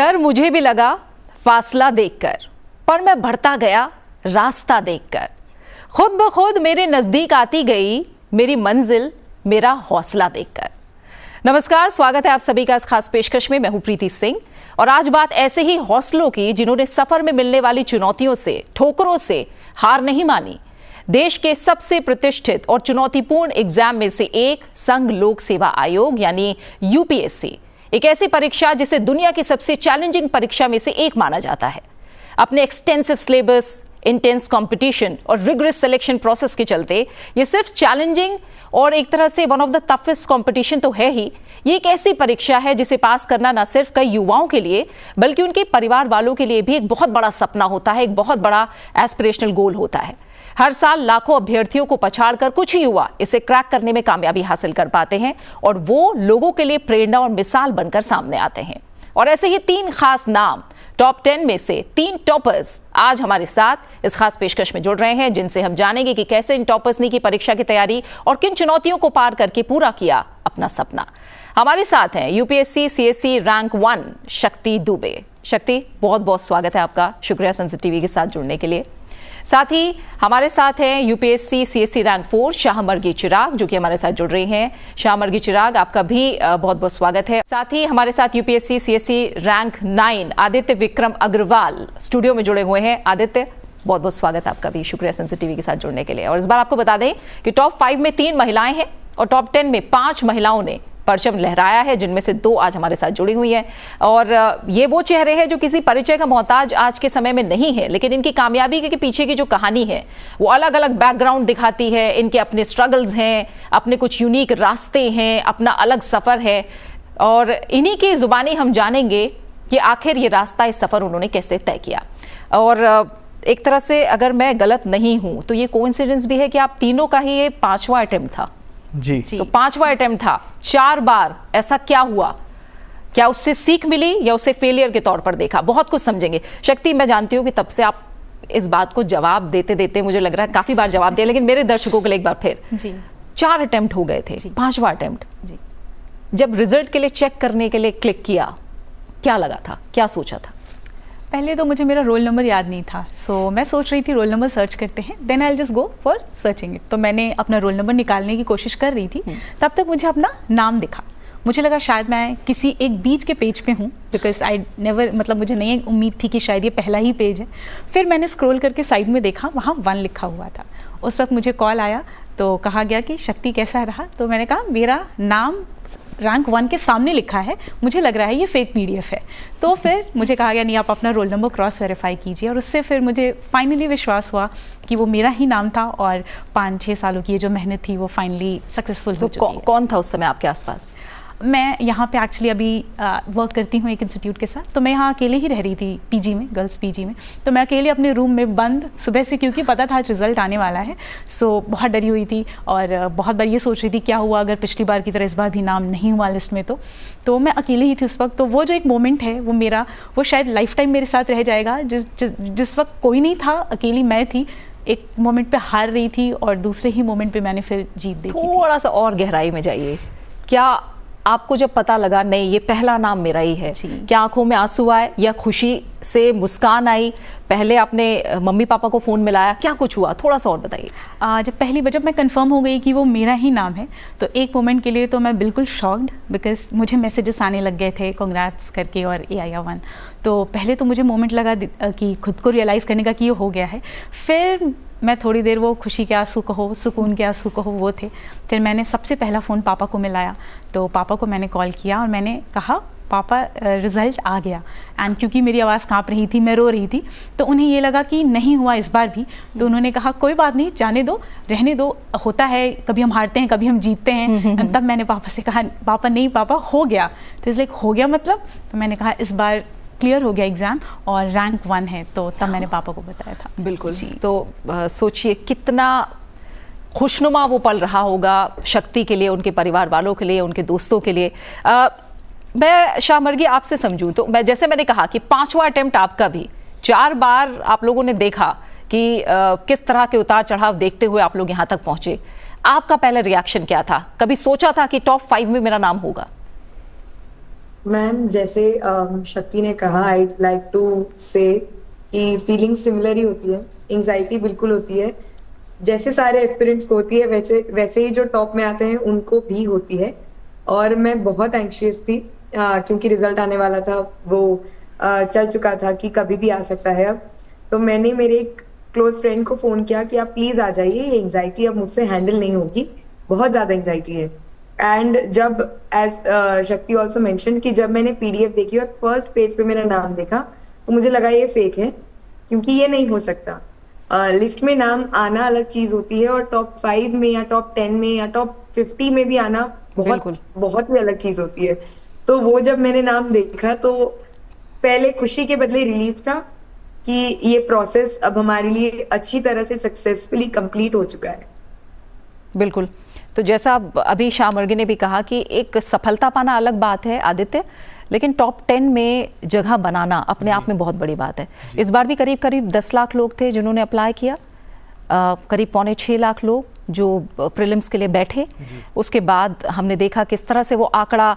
डर मुझे भी लगा फासला देखकर, पर मैं बढ़ता गया रास्ता देखकर। खुद ब खुद मेरे नजदीक आती गई मेरी मंजिल, मेरा हौसला देखकर। नमस्कार, स्वागत है आप सभी का इस खास पेशकश में। मैं हूं प्रीति सिंह और आज बात ऐसे ही हौसलों की जिन्होंने सफर में मिलने वाली चुनौतियों से, ठोकरों से हार नहीं मानी। देश के सबसे प्रतिष्ठित और चुनौतीपूर्ण एग्जाम में से एक संघ लोक सेवा आयोग यानी यूपीएससी, एक ऐसी परीक्षा जिसे दुनिया की सबसे चैलेंजिंग परीक्षा में से एक माना जाता है। अपने एक्सटेंसिव सिलेबस, इंटेंस कंपटीशन और रिगरस सिलेक्शन प्रोसेस के चलते ये सिर्फ चैलेंजिंग और एक तरह से one of the toughest competition तो है ही, ये एक ऐसी परीक्षा है जिसे पास करना न सिर्फ कई युवाओं के लिए बल्कि उनके परिवार वालों के लिए भी एक बहुत बड़ा सपना होता है, एक बहुत बड़ा एस्पिरेशनल गोल होता है। हर साल लाखों अभ्यर्थियों को पछाड़कर कुछ ही युवा इसे क्रैक करने में कामयाबी हासिल कर पाते हैं और वो लोगों के लिए प्रेरणा और मिसाल बनकर सामने आते हैं। और ऐसे ही 3 खास नाम, टॉप 10 में से 3 टॉपर्स आज हमारे साथ इस खास पेशकश में जुड़ रहे हैं, जिनसे हम जानेंगे कि कैसे इन टॉपर्स ने की परीक्षा की तैयारी और किन चुनौतियों को पार करके पूरा किया अपना सपना। हमारे साथ हैं यूपीएससी सीएससी रैंक 1 शक्ति दुबे। शक्ति, बहुत बहुत स्वागत है आपका, शुक्रिया सनसद टीवी के साथ जुड़ने के लिए। साथ ही हमारे साथ हैं यूपीएससी सीएससी रैंक 4 शाहमर्गी चिराग, जो कि हमारे साथ जुड़ रही हैं। शाहमर्गी चिराग, आपका भी बहुत बहुत स्वागत है। साथ ही हमारे साथ UPSC CSC rank 9 Aditya Vikram Agrawal studio में जुड़े हुए हैं। आदित्य, बहुत बहुत स्वागत है आपका भी, शुक्रिया सनसद टीवी के साथ जुड़ने के लिए। और इस बार आपको बता दें कि टॉप 5 में 3 महिलाएं हैं और टॉप 10 में 5 महिलाओं ने परचम लहराया है, जिनमें से 2 आज हमारे साथ जुड़ी हुई हैं। और ये वो चेहरे हैं जो किसी परिचय का मोहताज आज के समय में नहीं है, लेकिन इनकी कामयाबी के पीछे की जो कहानी है वो अलग अलग बैकग्राउंड दिखाती है। इनके अपने स्ट्रगल्स हैं, अपने कुछ यूनिक रास्ते हैं, अपना अलग सफर है और इन्हीं की जुबानी हम जानेंगे कि आखिर ये रास्ता, इस सफर उन्होंने कैसे तय किया। और एक तरह से अगर मैं गलत नहीं हूं तो ये कोइंसिडेंस भी है कि आप तीनों का ही ये 5वां अटेम्प्ट था। जी, तो 5वां अटेम्प्ट था, 4 बार। ऐसा क्या हुआ? क्या उससे सीख मिली या उसे फेलियर के तौर पर देखा? बहुत कुछ समझेंगे। शक्ति, मैं जानती हूँ कि तब से आप इस बात को जवाब देते देते मुझे लग रहा है काफी बार जवाब दिया, लेकिन मेरे दर्शकों के लिए एक बार फिर जी। 4 अटेम्प्ट हो गए थे, 5वां अटेम्प्ट जी। जब रिजल्ट के लिए चेक करने के लिए क्लिक किया, क्या लगा था, क्या सोचा था? पहले तो मुझे मेरा रोल नंबर याद नहीं था, सो मैं सोच रही थी रोल नंबर सर्च करते हैं, then I will just go for searching it. तो मैंने अपना रोल नंबर निकालने की कोशिश कर रही थी, तब तक मुझे अपना नाम दिखा। मुझे लगा शायद मैं किसी एक बीच के पेज पे हूँ, बिकॉज आई नेवर, मतलब मुझे नहीं उम्मीद थी कि शायद ये पहला ही पेज है। फिर मैंने स्क्रॉल करके साइड में देखा, वहाँ 1 लिखा हुआ था। उस वक्त मुझे कॉल आया तो कहा गया कि शक्ति कैसा रहा, तो मैंने कहा मेरा नाम रैंक 1 के सामने लिखा है, मुझे लग रहा है ये फेक पीडीएफ है। तो फिर मुझे कहा गया नहीं, आप अपना रोल नंबर क्रॉस वेरीफाई कीजिए। और उससे फिर मुझे फाइनली विश्वास हुआ कि वो मेरा ही नाम था और 5-6 सालों की ये जो मेहनत थी वो फाइनली सक्सेसफुल हो चुकी है। कौन था उस समय आपके आसपास? मैं यहाँ पे एक्चुअली अभी वर्क करती हूँ एक इंस्टीट्यूट के साथ, तो मैं यहाँ अकेले ही रह रही थी पीजी में, गर्ल्स पीजी में। तो मैं अकेले अपने रूम में बंद सुबह से, क्योंकि पता था आज रिजल्ट आने वाला है, सो बहुत डरी हुई थी और बहुत बार ये सोच रही थी क्या हुआ अगर पिछली बार की तरह इस बार भी नाम नहीं हुआ लिस्ट में। तो मैं अकेले ही थी उस वक्त। तो वो जो एक मोमेंट है वो मेरा, वो शायद लाइफ टाइम मेरे साथ रह जाएगा। जिस वक्त कोई नहीं था, अकेली मैं थी, एक मोमेंट पे हार रही थी और दूसरे ही मोमेंट पे मैंने फिर जीत देखी। थोड़ा सा और गहराई में जाइए। क्या आपको जब पता लगा नहीं ये पहला नाम मेरा ही है, क्या आंखों में आंसू आए या खुशी से मुस्कान आई? पहले आपने मम्मी पापा को फ़ोन मिलाया, क्या कुछ हुआ? थोड़ा सा और बताइए। जब मैं कंफर्म हो गई कि वो मेरा ही नाम है, तो एक मोमेंट के लिए तो मैं बिल्कुल शॉक्ड, बिकॉज मुझे मैसेजेस आने लग गए थे कांग्रेट्स करके और AIR1। तो पहले तो मुझे मोमेंट लगा कि खुद को रियलाइज़ करने का कि ये हो गया है। फिर मैं थोड़ी देर वो खुशी के आंसू कहो, सुकून के आंसू कहो, वो थे। फिर मैंने सबसे पहला फ़ोन पापा को मिलाया, तो पापा को मैंने कॉल किया और मैंने कहा पापा रिज़ल्ट आ गया। एंड क्योंकि मेरी आवाज़ कांप रही थी, मैं रो रही थी, तो उन्हें ये लगा कि नहीं हुआ इस बार भी। तो उन्होंने कहा कोई बात नहीं, जाने दो, रहने दो, होता है, कभी हम हारते हैं, कभी हम जीतते हैं। तब मैंने पापा से कहा पापा नहीं पापा हो गया। तो इसलिए हो गया मतलब, तो मैंने कहा इस बार क्लियर हो गया एग्जाम और रैंक 1 है। तो तब मैंने पापा को बताया था। बिल्कुल जी। तो सोचिए कितना खुशनुमा वो पल रहा होगा शक्ति के लिए, उनके परिवार वालों के लिए, उनके दोस्तों के लिए। मैं शाहमर्गी आपसे समझूं तो जैसे मैंने कहा कि 5वां अटेम्प्ट आपका भी, 4 बार आप लोगों ने देखा कि किस तरह के उतार चढ़ाव देखते हुए आप लोग यहाँ तक पहुंचे। आपका पहला रिएक्शन क्या था? कभी सोचा था कि टॉप 5 में मेरा नाम होगा? मैम जैसे शक्ति ने कहा, आई लाइक टू से कि फीलिंग सिमिलर ही होती है, एंजाइटी बिल्कुल होती है, जैसे सारे एस्पिरेंट्स को होती है वैसे वैसे ही जो टॉप में आते हैं उनको भी होती है। और मैं बहुत एंग्शियस थी क्योंकि रिजल्ट आने वाला था, वो चल चुका था कि कभी भी आ सकता है अब। तो मैंने मेरे एक क्लोज फ्रेंड को फोन किया कि आप प्लीज आ जाइए, ये एंजाइटी अब मुझसे हैंडल नहीं होगी, बहुत ज्यादा एंजाइटी है। एंड जब एज शक्ति ऑल्सो मेंशन कि जब मैंने पीडीएफ देखी और फर्स्ट पेज पे मेरा नाम देखा तो मुझे लगा ये फेक है, क्योंकि ये नहीं हो सकता। लिस्ट में नाम आना अलग चीज होती है और टॉप 5 में या टॉप 10 में या टॉप 50 में भी आना बहुत बहुत ही अलग चीज होती है। तो वो जब मैंने नाम देखा तो पहले खुशी के बदले रिलीफ था कि ये प्रोसेस अब हमारे लिए अच्छी तरह से सक्सेसफुली कंप्लीट हो चुका है। बिल्कुल। तो जैसा अभी शामर्गी ने भी कहा कि एक सफलता पाना अलग बात है आदित्य, लेकिन टॉप 10 में जगह बनाना अपने आप में बहुत बड़ी बात है। इस बार भी करीब करीब 10 लाख लोग थे जिन्होंने अप्लाई किया, करीब 5.25 लाख लोग जो प्रीलिम्स के लिए बैठे। उसके बाद हमने देखा किस तरह से वो आंकड़ा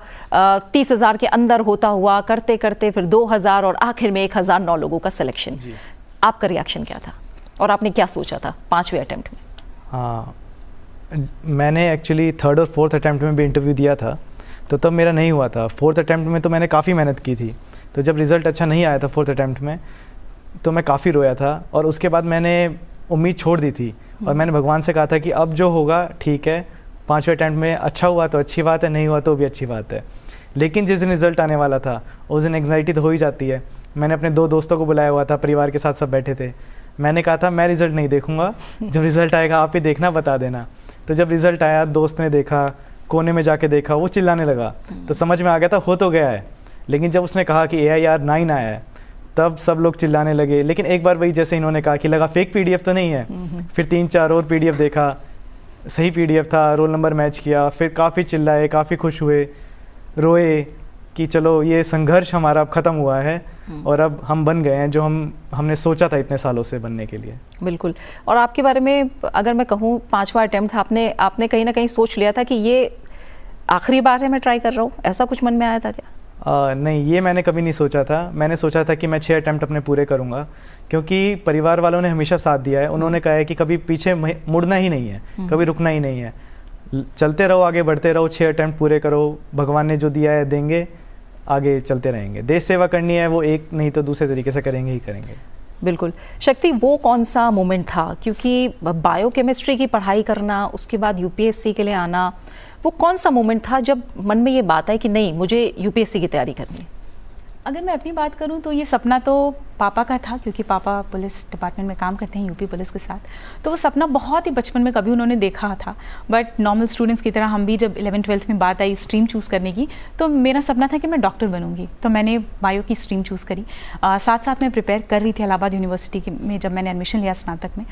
30,000 के अंदर होता हुआ करते करते फिर 2,000 और आखिर में 1,009 लोगों का सिलेक्शन। आपका रिएक्शन क्या था और आपने क्या सोचा था 5वें अटेम्प्ट में? हाँ, मैंने एक्चुअली 3rd और 4th अटेम्प्ट में भी इंटरव्यू दिया था, तो तब मेरा नहीं हुआ था। 4th अटेम्प्ट में तो मैंने काफ़ी मेहनत की थी, तो जब रिज़ल्ट अच्छा नहीं आया था 4th अटेम्प्ट में तो मैं काफ़ी रोया था और उसके बाद मैंने उम्मीद छोड़ दी थी और मैंने भगवान से कहा था कि अब जो होगा ठीक है, 5वें अटेम्प्ट में अच्छा हुआ तो अच्छी बात है, नहीं हुआ तो भी अच्छी बात है। लेकिन जिस दिन रिज़ल्ट आने वाला था उस दिन एंग्जाइटी तो हो ही जाती है। मैंने अपने 2 दोस्तों को बुलाया हुआ था, परिवार के साथ सब बैठे थे। मैंने कहा था मैं रिज़ल्ट नहीं देखूंगा, जब रिज़ल्ट आएगा आप ही देखना, बता देना। तो जब रिज़ल्ट आया, दोस्त ने देखा, कोने में जाके देखा, वो चिल्लाने लगा, तो समझ में आ गया था हो तो गया है। लेकिन जब उसने कहा कि AIR 9 आया है तब सब लोग चिल्लाने लगे। लेकिन एक बार वही जैसे इन्होंने कहा कि लगा फेक PDF तो नहीं है, फिर 3-4 और PDF देखा, सही PDF था, रोल नंबर मैच किया, फिर काफ़ी चिल्लाए, काफ़ी खुश हुए, रोए कि चलो ये संघर्ष हमारा अब ख़त्म हुआ है और अब हम बन गए हैं जो हमने सोचा था इतने सालों से बनने के लिए। बिल्कुल। और आपके बारे में अगर मैं कहूँ 5वां अटेम्प्ट आपने कहीं ना कहीं सोच लिया था कि ये आखिरी बार है मैं ट्राई कर रहा हूँ, ऐसा कुछ मन में आया था क्या? नहीं, ये मैंने कभी नहीं सोचा था। मैंने सोचा था कि मैं 6 अटेम्प्ट अपने पूरे करूँगा, क्योंकि परिवार वालों ने हमेशा साथ दिया है। उन्होंने कहा है कि कभी पीछे मुड़ना ही नहीं है, कभी रुकना ही नहीं है, चलते रहो, आगे बढ़ते रहो, 6 अटेम्प्ट पूरे करो, भगवान ने जो दिया है देंगे, आगे चलते रहेंगे। देश सेवा करनी है, वो एक नहीं तो दूसरे तरीके से करेंगे ही करेंगे। बिल्कुल। शक्ति, वो कौन सा मोमेंट था, क्योंकि बायोकेमिस्ट्री की पढ़ाई करना, उसके बाद UPSC के लिए आना, वो कौन सा मोमेंट था जब मन में ये बात आई कि नहीं मुझे UPSC की तैयारी करनी है? अगर मैं अपनी बात करूं तो ये सपना तो पापा का था, क्योंकि पापा पुलिस डिपार्टमेंट में काम करते हैं यूपी पुलिस के साथ। तो वो सपना बहुत ही बचपन में कभी उन्होंने देखा था, बट नॉर्मल स्टूडेंट्स की तरह हम भी जब 11th-12th में बात आई स्ट्रीम चूज़ करने की, तो मेरा सपना था कि मैं डॉक्टर बनूंगी। तो मैंने बायो की स्ट्रीम चूज़ करी। साथ साथ मैं प्रिपेयर कर रही थी इलाहाबाद यूनिवर्सिटी में जब मैंने एडमिशन लिया स्नातक में।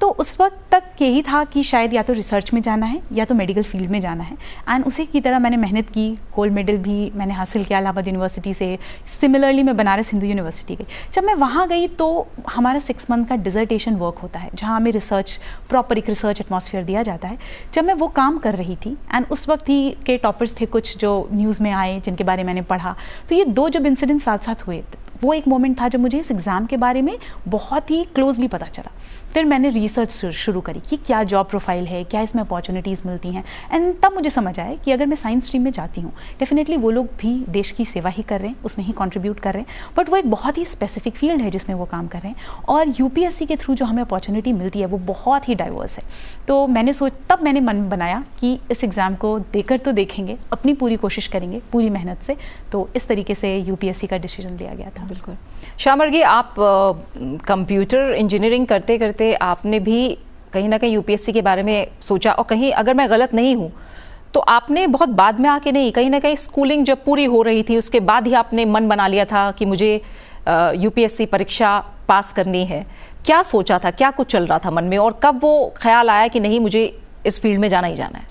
तो उस वक्त तक यही था कि शायद या तो रिसर्च में जाना है या तो मेडिकल फील्ड में जाना है। एंड उसी की तरह मैंने मेहनत की, गोल्ड मेडल भी मैंने हासिल किया इलाहाबाद यूनिवर्सिटी से। सिमिलरली मैं बनारस हिंदू यूनिवर्सिटी गई। जब मैं वहाँ गई तो हमारा 6 मंथ का डिजर्टेशन वर्क होता है, जहाँ हमें रिसर्च, प्रॉपर एक रिसर्च एटमॉस्फेयर दिया जाता है। जब मैं वो काम कर रही थी एंड उस वक्त ही के टॉपर्स थे कुछ जो न्यूज़ में आए, जिनके बारे में मैंने पढ़ा, तो ये 2 जब इंसिडेंट साथ साथ हुए, वो एक मोमेंट था जब मुझे इस एग्ज़ाम के बारे में बहुत ही क्लोजली पता चला। फिर मैंने रिसर्च शुरू करी कि क्या जॉब प्रोफाइल है, क्या इसमें अपॉर्चुनिटीज़ मिलती हैं। एंड तब मुझे समझ आया कि अगर मैं साइंस स्ट्रीम में जाती हूँ, डेफिनेटली वो लोग भी देश की सेवा ही कर रहे हैं, उसमें ही कंट्रीब्यूट कर रहे हैं, बट वो एक बहुत ही स्पेसिफिक फील्ड है जिसमें वो काम कर रहे हैं। और UPSC के थ्रू जो हमें अपॉर्चुनिटी मिलती है वो बहुत ही डाइवर्स है। तो तब मैंने मन बनाया कि इस एग्ज़ाम को देकर तो देखेंगे, अपनी पूरी कोशिश करेंगे, पूरी मेहनत से। तो इस तरीके से UPSC का डिसीजन लिया गया था। बिल्कुल। शामर्गी, आप कंप्यूटर इंजीनियरिंग करते करते आपने भी कहीं ना कहीं UPSC के बारे में सोचा, और कहीं अगर मैं गलत नहीं हूँ तो आपने बहुत बाद में आके नहीं, कहीं ना कहीं स्कूलिंग जब पूरी हो रही थी उसके बाद ही आपने मन बना लिया था कि मुझे UPSC परीक्षा पास करनी है। क्या सोचा था, क्या कुछ चल रहा था मन में, और कब वो ख्याल आया कि नहीं मुझे इस फील्ड में जाना ही जाना है?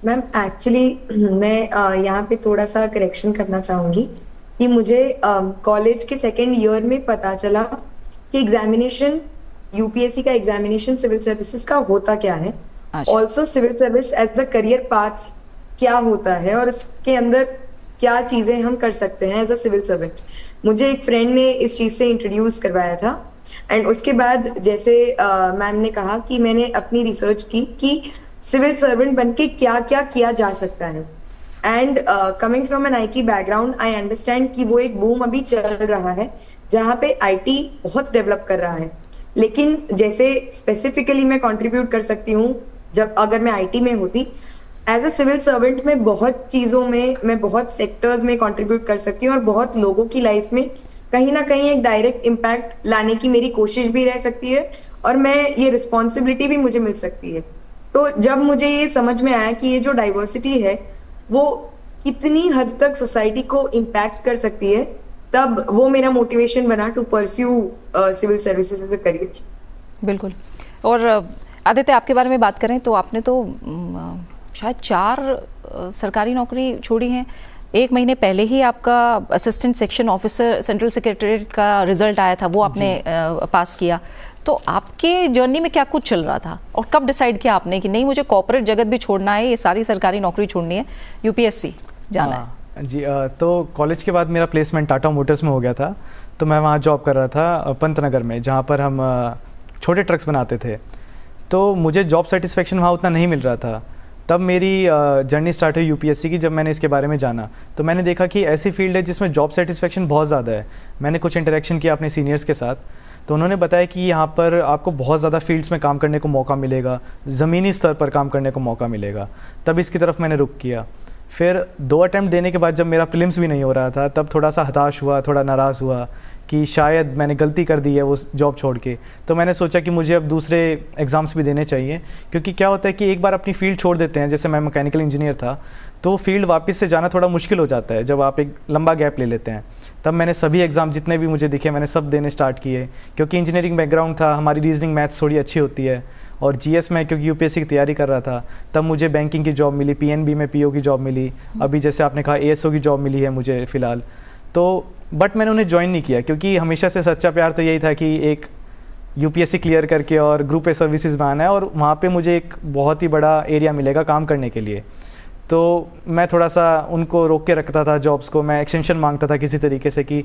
मैम एक्चुअली मैं यहाँ पे थोड़ा सा करेक्शन करना चाहूँगी कि मुझे कॉलेज के 2nd ईयर में पता चला कि एग्जामिनेशन, UPSC का एग्जामिनेशन सिविल सर्विसेज का होता क्या है, also civil service as a career path क्या होता है और इसके अंदर क्या चीज़ें हम कर सकते हैं एज अ सिविल सर्वेंट। मुझे एक फ्रेंड ने इस चीज़ से इंट्रोड्यूस करवाया था एंड उसके बाद जैसे मैम ने कहा कि मैंने अपनी रिसर्च की कि सिविल सर्वेंट बन के क्या क्या किया जा सकता है। And coming from an IT background I understand कि वो एक बूम अभी चल रहा है जहाँ पे IT बहुत डेवलप कर रहा है, लेकिन जैसे स्पेसिफिकली मैं कंट्रीब्यूट कर सकती हूँ जब अगर मैं IT में होती एज अ सिविल सर्वेंट में बहुत चीज़ों में मैं बहुत सेक्टर्स में कंट्रीब्यूट कर सकती हूँ और बहुत लोगों की लाइफ में कहीं ना कहीं एक डायरेक्ट इम्पैक्ट लाने की मेरी कोशिश भी रह सकती है और मैं ये रिस्पॉन्सिबिलिटी भी मुझे मिल सकती है। तो जब मुझे ये समझ में आया कि ये जो डाइवर्सिटी है वो कितनी हद तक सोसाइटी को इम्पैक्ट कर सकती है, तब वो मेरा मोटिवेशन बना to pursue civil services as a career. बिल्कुल। और आदित्य, आपके बारे में बात करें तो आपने तो शायद 4 सरकारी नौकरी छोड़ी हैं। 1 महीने पहले ही आपका assistant section officer central secretariat का रिजल्ट आया था, वो आपने पास किया। तो आपके जर्नी में क्या कुछ चल रहा था और कब डिसाइड किया आपने कि नहीं मुझे कॉर्पोरेट जगत भी छोड़ना है, ये सारी सरकारी नौकरी छोड़नी है, UPSC जाना है? जी, तो कॉलेज के बाद मेरा प्लेसमेंट टाटा मोटर्स में हो गया था। तो मैं वहाँ जॉब कर रहा था पंतनगर में, जहाँ पर हम छोटे ट्रक्स बनाते थे। तो मुझे जॉब सेटिस्फेक्शन वहाँ उतना नहीं मिल रहा था। तब मेरी जर्नी स्टार्ट हुई UPSC की। जब मैंने इसके बारे में जाना तो मैंने देखा कि ऐसी फील्ड है जिसमें जॉब सेटिस्फेक्शन बहुत ज़्यादा है। मैंने कुछ इंटरेक्शन किया अपने सीनियर्स के साथ, तो उन्होंने बताया कि यहाँ पर आपको बहुत ज़्यादा फील्ड्स में काम करने को मौका मिलेगा, ज़मीनी स्तर पर काम करने को मौका मिलेगा। तब इसकी तरफ मैंने रुख किया। फिर 2 अटैम्प्ट देने के बाद जब मेरा प्रीलिम्स भी नहीं हो रहा था, तब थोड़ा सा हताश हुआ, थोड़ा नाराज़ हुआ कि शायद मैंने गलती कर दी है वो जॉब छोड़ के। तो मैंने सोचा कि मुझे अब दूसरे एग्ज़ाम्स भी देने चाहिए, क्योंकि क्या होता है कि एक बार अपनी फील्ड छोड़ देते हैं, जैसे मैं मैकेनिकल इंजीनियर था, तो फील्ड वापस से जाना थोड़ा मुश्किल हो जाता है जब आप एक लंबा गैप ले लेते हैं। तब मैंने सभी एग्ज़ाम जितने भी मुझे दिखे मैंने सब देने स्टार्ट किए, क्योंकि इंजीनियरिंग बैकग्राउंड था, हमारी रीजनिंग मैथ्स थोड़ी अच्छी होती है। और GS में क्योंकि UPSC की तैयारी कर रहा था, तब मुझे बैंकिंग की जॉब मिली, PNB में PO की जॉब मिली, अभी जैसे आपने कहा ASO की जॉब मिली है मुझे फ़िलहाल। तो बट मैंने उन्हें ज्वाइन नहीं किया, क्योंकि हमेशा से सच्चा प्यार तो यही था कि एक UPSC क्लियर करके और ग्रुप ए सर्विसेज में आना है, और वहाँ पे मुझे एक बहुत ही बड़ा एरिया मिलेगा काम करने के लिए। तो मैं थोड़ा सा उनको रोक के रखता था जॉब्स को, मैं एक्सटेंशन मांगता था किसी तरीके से कि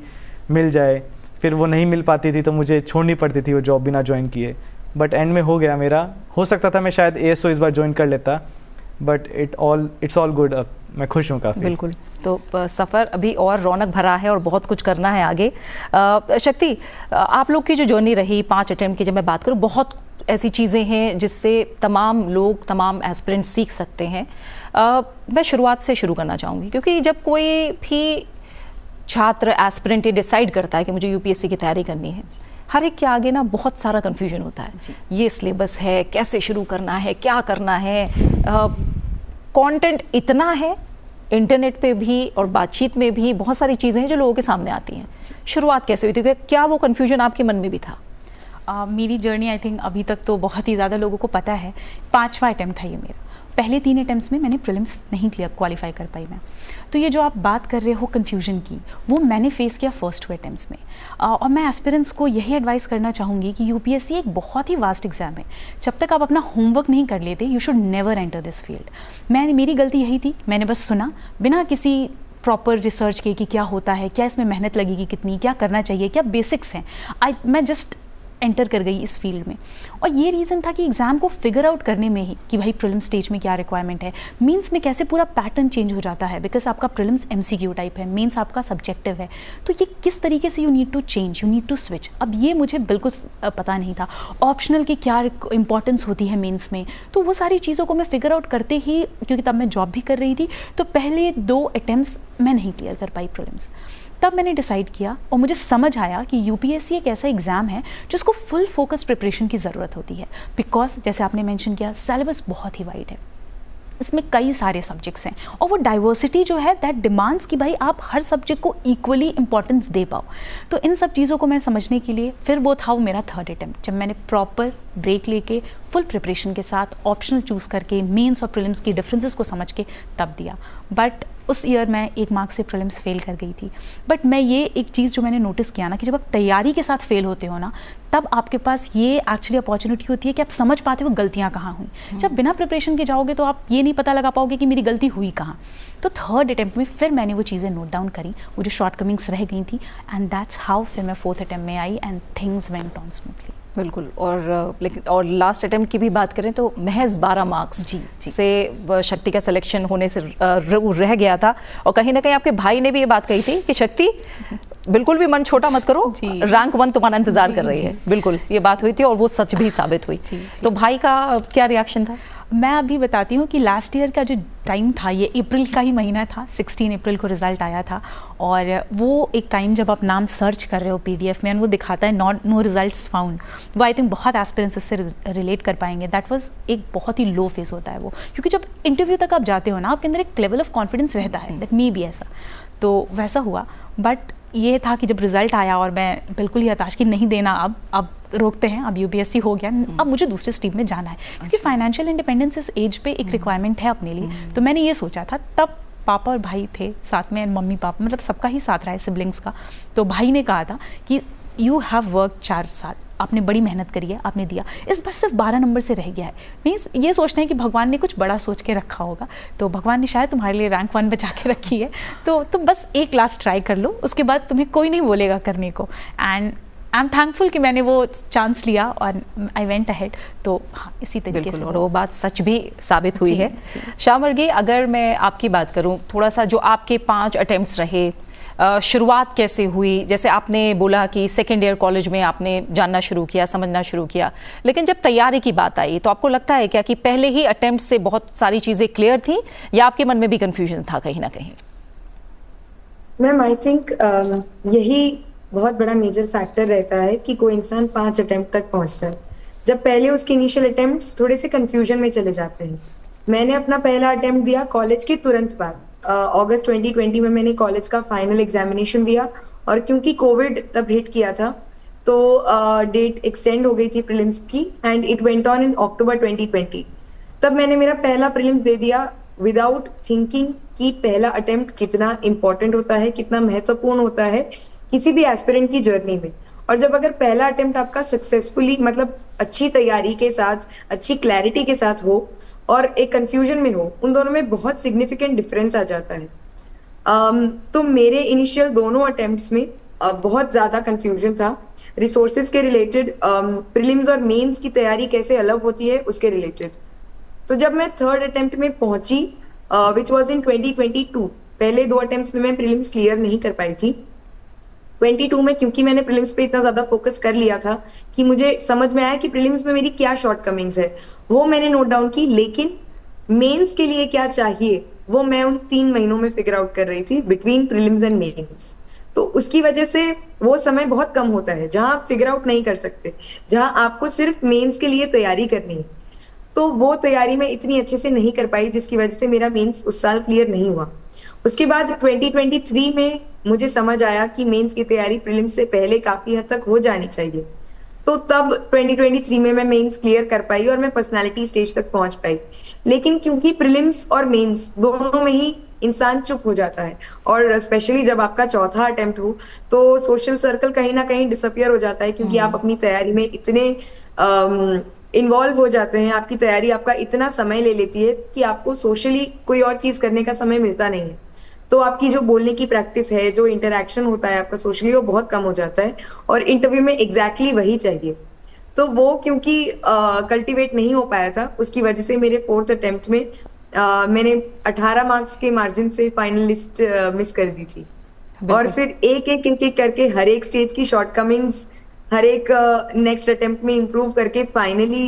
मिल जाए। फिर वो नहीं मिल पाती थी तो मुझे छोड़नी पड़ती थी वो जॉब बिना ज्वाइन किए। बट एंड में हो गया मेरा। हो सकता था मैं शायद ASO इस बार ज्वाइन कर लेता, बट इट्स ऑल गुड। अब मैं खुश हूँ काफ़ी। बिल्कुल। तो सफ़र अभी और रौनक भरा है और बहुत कुछ करना है आगे। शक्ति, आप लोग की जो जर्नी रही 5 अटेम्प्ट की, जब मैं बात करूँ, बहुत ऐसी चीज़ें हैं जिससे तमाम लोग, तमाम एस्पिरेंट्स सीख सकते हैं। मैं शुरुआत से शुरू करना चाहूँगी, क्योंकि जब कोई भी छात्र एस्पिरेंट ये डिसाइड करता है कि मुझे UPSC की तैयारी करनी है, हर एक के आगे ना बहुत सारा कन्फ्यूजन होता है। ये सिलेबस है, कैसे शुरू करना है, क्या करना है, कंटेंट इतना है इंटरनेट पे भी और बातचीत में भी, बहुत सारी चीज़ें हैं जो लोगों के सामने आती हैं। शुरुआत कैसे हुई थी? क्या वो कन्फ्यूजन आपके मन में भी था? मेरी जर्नी आई थिंक अभी तक तो बहुत ही ज़्यादा लोगों को पता है। 5वां अटैम्प्ट था ये मेरा। पहले 3 अटैम्प्ट्स में मैंने प्रीलिम्स नहीं क्वालिफाई कर पाई मैं। तो ये जो आप बात कर रहे हो कन्फ्यूजन की, वो मैंने फेस किया फर्स्ट 2 अटैम्प्ट्स में। और मैं एस्पिरेंट्स को यही एडवाइस करना चाहूँगी कि UPSC एक बहुत ही वास्ट एग्जाम है। जब तक आप अपना होमवर्क नहीं कर लेते, you should never enter this field. मेरी गलती यही थी, मैंने बस सुना बिना किसी प्रॉपर रिसर्च के कि क्या होता है, क्या इसमें मेहनत लगेगी कितनी, क्या करना चाहिए, क्या बेसिक्स हैं। मैं जस्ट एंटर कर गई इस फील्ड में। और ये रीज़न था कि एग्ज़ाम को फिगर आउट करने में ही कि भाई प्रीलिम्स स्टेज में क्या रिक्वायरमेंट है, मेंस में कैसे पूरा पैटर्न चेंज हो जाता है, बिकॉज आपका प्रीलिम्स MCQ टाइप है, मेंस आपका सब्जेक्टिव है। तो ये किस तरीके से you need to change, you need to switch, अब ये मुझे बिल्कुल पता नहीं था। ऑप्शनल की क्या इंपॉर्टेंस होती है मेंस में, तो वो सारी चीज़ों को मैं फिगर आउट करते ही, क्योंकि तब मैं जॉब भी कर रही थी, तो पहले 2 अटैम्प्ट्स मैं नहीं क्लियर कर पाई प्रीलिम्स। तब मैंने डिसाइड किया और मुझे समझ आया कि UPSC एक ऐसा एग्ज़ाम है जिसको फुल फोकस प्रिपरेशन की ज़रूरत होती है, बिकॉज जैसे आपने मेंशन किया सिलेबस बहुत ही वाइड है, इसमें कई सारे सब्जेक्ट्स हैं और वो डाइवर्सिटी जो है दैट डिमांड्स कि भाई आप हर सब्जेक्ट को इक्वली इंपॉर्टेंस दे पाओ। तो इन सब चीज़ों को मैं समझने के लिए फिर वो था वो मेरा 3rd अटैम्प्ट, जब मैंने प्रॉपर ब्रेक लेके फुल प्रिपरेशन के साथ ऑप्शनल चूज़ करके मेंस और प्रीलिम्स की डिफरेंसेस को समझ के तब दिया। बट उस ईयर मैं 1 मार्क्स से प्रीलिम्स फेल कर गई थी। बट मैं ये एक चीज़ जो मैंने नोटिस किया ना कि जब आप तैयारी के साथ फेल होते हो ना, तब आपके पास ये एक्चुअली अपॉर्चुनिटी होती है कि आप समझ पाते हो गलतियाँ कहाँ हुई। जब बिना प्रिपरेशन के जाओगे तो आप ये नहीं पता लगा पाओगे कि मेरी गलती हुई कहाँ। तो थर्ड अटेम्प्ट में फिर मैंने वो चीज़ें नोट डाउन करी, वो जो शॉर्टकमिंग्स रह गई थी, एंड दैट्स हाउ फिर मैं 4th अटेम्प्ट में आई and things went on smoothly. बिल्कुल। और लास्ट अटेम्प्ट की भी बात करें तो महज 12 मार्क्स जी। से शक्ति का सिलेक्शन होने से रह गया था। और कहीं ना कहीं आपके भाई ने भी ये बात कही थी कि शक्ति बिल्कुल भी मन छोटा मत करो, रैंक 1 तुम्हारा इंतजार कर रही है। बिल्कुल ये बात हुई थी और वो सच भी साबित हुई। तो भाई का क्या रिएक्शन था? मैं अभी बताती हूँ कि लास्ट ईयर का जो टाइम था, ये अप्रैल का ही महीना था, 16 अप्रैल को रिजल्ट आया था। और वो एक टाइम जब आप नाम सर्च कर रहे हो PDF में, वो दिखाता है नो रिजल्ट्स फाउंड, वो आई थिंक बहुत एस्पिरेंट्स इससे रिलेट कर पाएंगे। दैट वाज एक बहुत ही लो फेज होता है वो, क्योंकि जब इंटरव्यू तक आप जाते हो ना, आपके अंदर एक लेवल ऑफ कॉन्फिडेंस रहता है, दैट मे बी ऐसा। तो वैसा हुआ। बट ये था कि जब रिजल्ट आया और मैं बिल्कुल ही हताश कि नहीं देना, अब रोकते हैं, अब UPSC हो गया, अब मुझे दूसरे स्ट्रीम में जाना है, क्योंकि फाइनेंशियल इंडिपेंडेंस इस एज पे एक रिक्वायरमेंट है अपने लिए। तो मैंने ये सोचा था, तब पापा और भाई थे साथ में, मम्मी पापा, मतलब सबका ही साथ रहा है, सिबलिंग्स का। तो भाई ने कहा था कि यू हैव वर्क 4 साल, आपने बड़ी मेहनत करी है, आपने दिया, इस बार सिर्फ 12 नंबर से रह गया है। मीन्स ये सोचना है कि भगवान ने कुछ बड़ा सोच के रखा होगा, तो भगवान ने शायद तुम्हारे लिए रैंक 1 बचा के रखी है। तो तुम बस एक क्लास ट्राई कर लो, उसके बाद तुम्हें कोई नहीं बोलेगा करने को। एंड आई एम थैंकफुल कि मैंने वो चांस लिया और आई वेंट अहेड। तो हाँ, इसी तरीके से, और वो बात सच भी साबित हुई है। शाह वर्गी, अगर मैं आपकी बात करूं, थोड़ा सा जो आपके 5 अटेम्प्ट्स रहे, शुरुआत कैसे हुई? जैसे आपने बोला कि सेकेंड ईयर कॉलेज में आपने जानना शुरू किया, समझना शुरू किया, लेकिन जब तैयारी की बात आई तो आपको लगता है क्या कि पहले ही अटेम्प्ट से बहुत सारी चीज़ें क्लियर थी, या आपके मन में भी कन्फ्यूजन था कहीं ना कहीं? मैम, आई थिंक यही बहुत बड़ा मेजर फैक्टर रहता है कि कोई इंसान 5 अटेम्प्ट तक पहुंचता है। जब पहले उसके इनिशियल अटेम्प्ट्स थोड़े से कंफ्यूजन में चले जाते हैं। मैंने अपना पहला अटेम्प्ट दिया कॉलेज के तुरंत बाद, अगस्त 2020 में मैंने कॉलेज का फाइनल एग्जामिनेशन दिया, और क्योंकि कोविड तब हिट किया था तो डेट एक्सटेंड हो गई थी प्रीलिम्स की, and it went on in October 2020। तब मैंने मेरा पहला प्रीलिम्स दे दिया विदाउट थिंकिंग कि पहला अटेम्प्ट कितना इंपॉर्टेंट होता है, कितना महत्वपूर्ण होता है किसी भी एस्पिरेंट की जर्नी में। और जब अगर पहला अटेम्प्ट आपका सक्सेसफुली, मतलब अच्छी तैयारी के साथ, अच्छी क्लैरिटी के साथ हो और एक कंफ्यूजन में हो, उन दोनों में बहुत सिग्निफिकेंट डिफरेंस आ जाता है। तो मेरे इनिशियल दोनों अटेम्प्ट्स में बहुत ज्यादा कंफ्यूजन था, रिसोर्सेज के रिलेटेड, प्रीलिम्स और मेंस की तैयारी कैसे अलग होती है उसके रिलेटेड। तो जब मैं थर्ड अटेम्प्ट में पहुंची, विच वॉज इन 2022, पहले 2 अटेम्प्ट्स में मैं प्रीलिम्स क्लियर नहीं कर पाई थी। 22 में क्योंकि मैंने प्रीलिम्स पे इतना ज्यादा फोकस कर लिया था कि मुझे समझ में आया कि प्रीलिम्स में मेरी क्या शॉर्टकमिंग्स है, वो मैंने नोट डाउन की, लेकिन मेंस के लिए क्या चाहिए वो मैं उन 3 महीनों में फिगर आउट कर रही थी, बिटवीन प्रीलिम्स एंड मेंस। तो उसकी वजह से वो समय बहुत कम होता है जहां आप फिगर आउट नहीं कर सकते, जहां आपको सिर्फ मेंस के लिए तैयारी करनी है। तो वो तैयारी मैं इतनी अच्छे से नहीं कर पाई, जिसकी वजह से मेरा मेंस उस साल क्लियर नहीं हुआ। उसके बाद 2023 में मुझे समझ आया कि मेंस की तैयारी प्रीलिम्स से पहले काफी हद तक हो जानी चाहिए। तो तब 2023 में मैं मेंस क्लियर कर पाई और मैं पर्सनालिटी स्टेज तक पहुंच पाई। लेकिन क्योंकि प्रीलिम्स और मेंस दोनों में ही इंसान चुप हो जाता है, और स्पेशली जब आपका चौथा अटेम्प्ट हो तो सोशल सर्कल कहीं ना कहीं डिसअपियर हो जाता है, क्योंकि आप अपनी तैयारी में इतने इन्वॉल्व हो जाते हैं, आपकी तैयारी आपका इतना समय ले लेती है कि आपको सोशली कोई और चीज करने का समय मिलता नहीं है। तो आपकी जो बोलने की प्रैक्टिस है, जो इंटरेक्शन होता है आपका सोशली, वो बहुत कम हो जाता है, और इंटरव्यू में एग्जैक्टली वही चाहिए। तो वो क्योंकि कल्टिवेट नहीं हो पाया था, उसकी वजह से मेरे 4th अटेम्प्ट में मैंने 18 मार्क्स के मार्जिन से फाइनल लिस्ट मिस कर दी थी। और फिर एक एक करके हर एक स्टेज की शॉर्टकमिंग्स हर एक नेक्स्ट अटेम्प्ट में इम्प्रूव करके फाइनली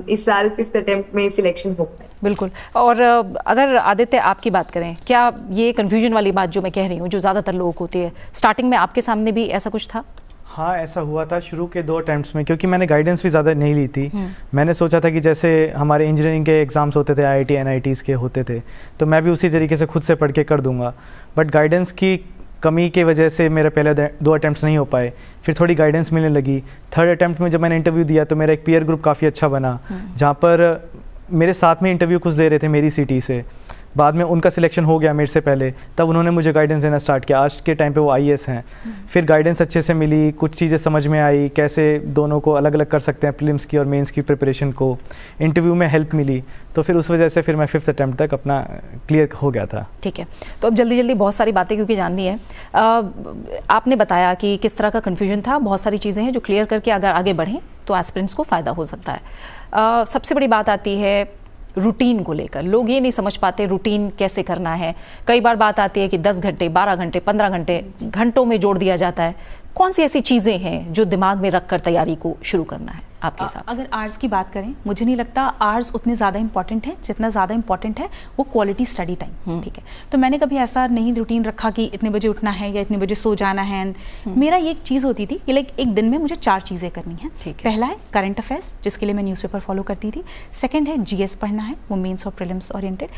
इस साल 5th अटेम्प्ट में सिलेक्शन हो पाया। बिल्कुल। और अगर आदित्य आपकी बात करें, क्या ये कन्फ्यूजन वाली बात जो मैं कह रही हूँ, जो ज़्यादातर लोग होती है, स्टार्टिंग में आपके सामने भी ऐसा कुछ था? हाँ, ऐसा हुआ था शुरू के 2 अटेम्प्ट्स में, क्योंकि मैंने गाइडेंस भी ज़्यादा नहीं ली थी। मैंने सोचा था कि जैसे हमारे इंजीनियरिंग के एग्ज़ाम्स होते थे, IIT NITs के होते थे, तो मैं भी उसी तरीके से खुद से पढ़ के कर दूंगा। बट गाइडेंस की कमी की वजह से मेरे पहले 2 अटेम्प्ट्स नहीं हो पाए, फिर थोड़ी गाइडेंस मिलने लगी। थर्ड अटेम्प्ट में जब मैंने इंटरव्यू दिया तो मेरा एक पीयर ग्रुप काफ़ी अच्छा बना, जहाँ पर मेरे साथ में इंटरव्यू कुछ दे रहे थे मेरी सिटी से, बाद में उनका सिलेक्शन हो गया मेरे से पहले, तब उन्होंने मुझे गाइडेंस देना स्टार्ट किया। आज के टाइम पे वो IAS हैं। फिर गाइडेंस अच्छे से मिली, कुछ चीज़ें समझ में आई, कैसे दोनों को अलग अलग कर सकते हैं, प्रीलिम्स की और मेंस की प्रिपरेशन को। इंटरव्यू में हेल्प मिली, तो फिर उस वजह से फिर मैं 5th अटैम्प्ट तक अपना क्लियर हो गया था। ठीक है, तो अब जल्दी जल्दी बहुत सारी बातें क्योंकि जाननी है। आपने बताया कि किस तरह का कन्फ्यूजन था, बहुत सारी चीज़ें हैं जो क्लियर करके अगर आगे बढ़ें तो एस्पिरेंट्स को फ़ायदा हो सकता है। सबसे बड़ी बात आती है रूटीन को लेकर। लोग ये नहीं समझ पाते रूटीन कैसे करना है। कई बार बात आती है कि 10 घंटे, 12 घंटे, 15 घंटे, घंटों में जोड़ दिया जाता है। कौन सी ऐसी चीज़ें हैं जो दिमाग में रख कर तैयारी को शुरू करना है आपके हिसाब से? अगर आर्ट्स की बात करें, मुझे नहीं लगता आर्ट्स उतने ज़्यादा इंपॉर्टेंट है जितना ज़्यादा इंपॉर्टेंट है वो क्वालिटी स्टडी टाइम। ठीक है, तो मैंने कभी ऐसा नहीं रूटीन रखा कि इतने बजे उठना है या इतने बजे सो जाना है। मेरा ये एक चीज़ होती थी कि लाइक एक दिन में मुझे 4 चीज़ें करनी है। पहला है करंट अफेयर्स, जिसके लिए मैं न्यूज़पेपर फॉलो करती थी। सेकेंड है GS पढ़ना है, वो मेंस और prelims oriented.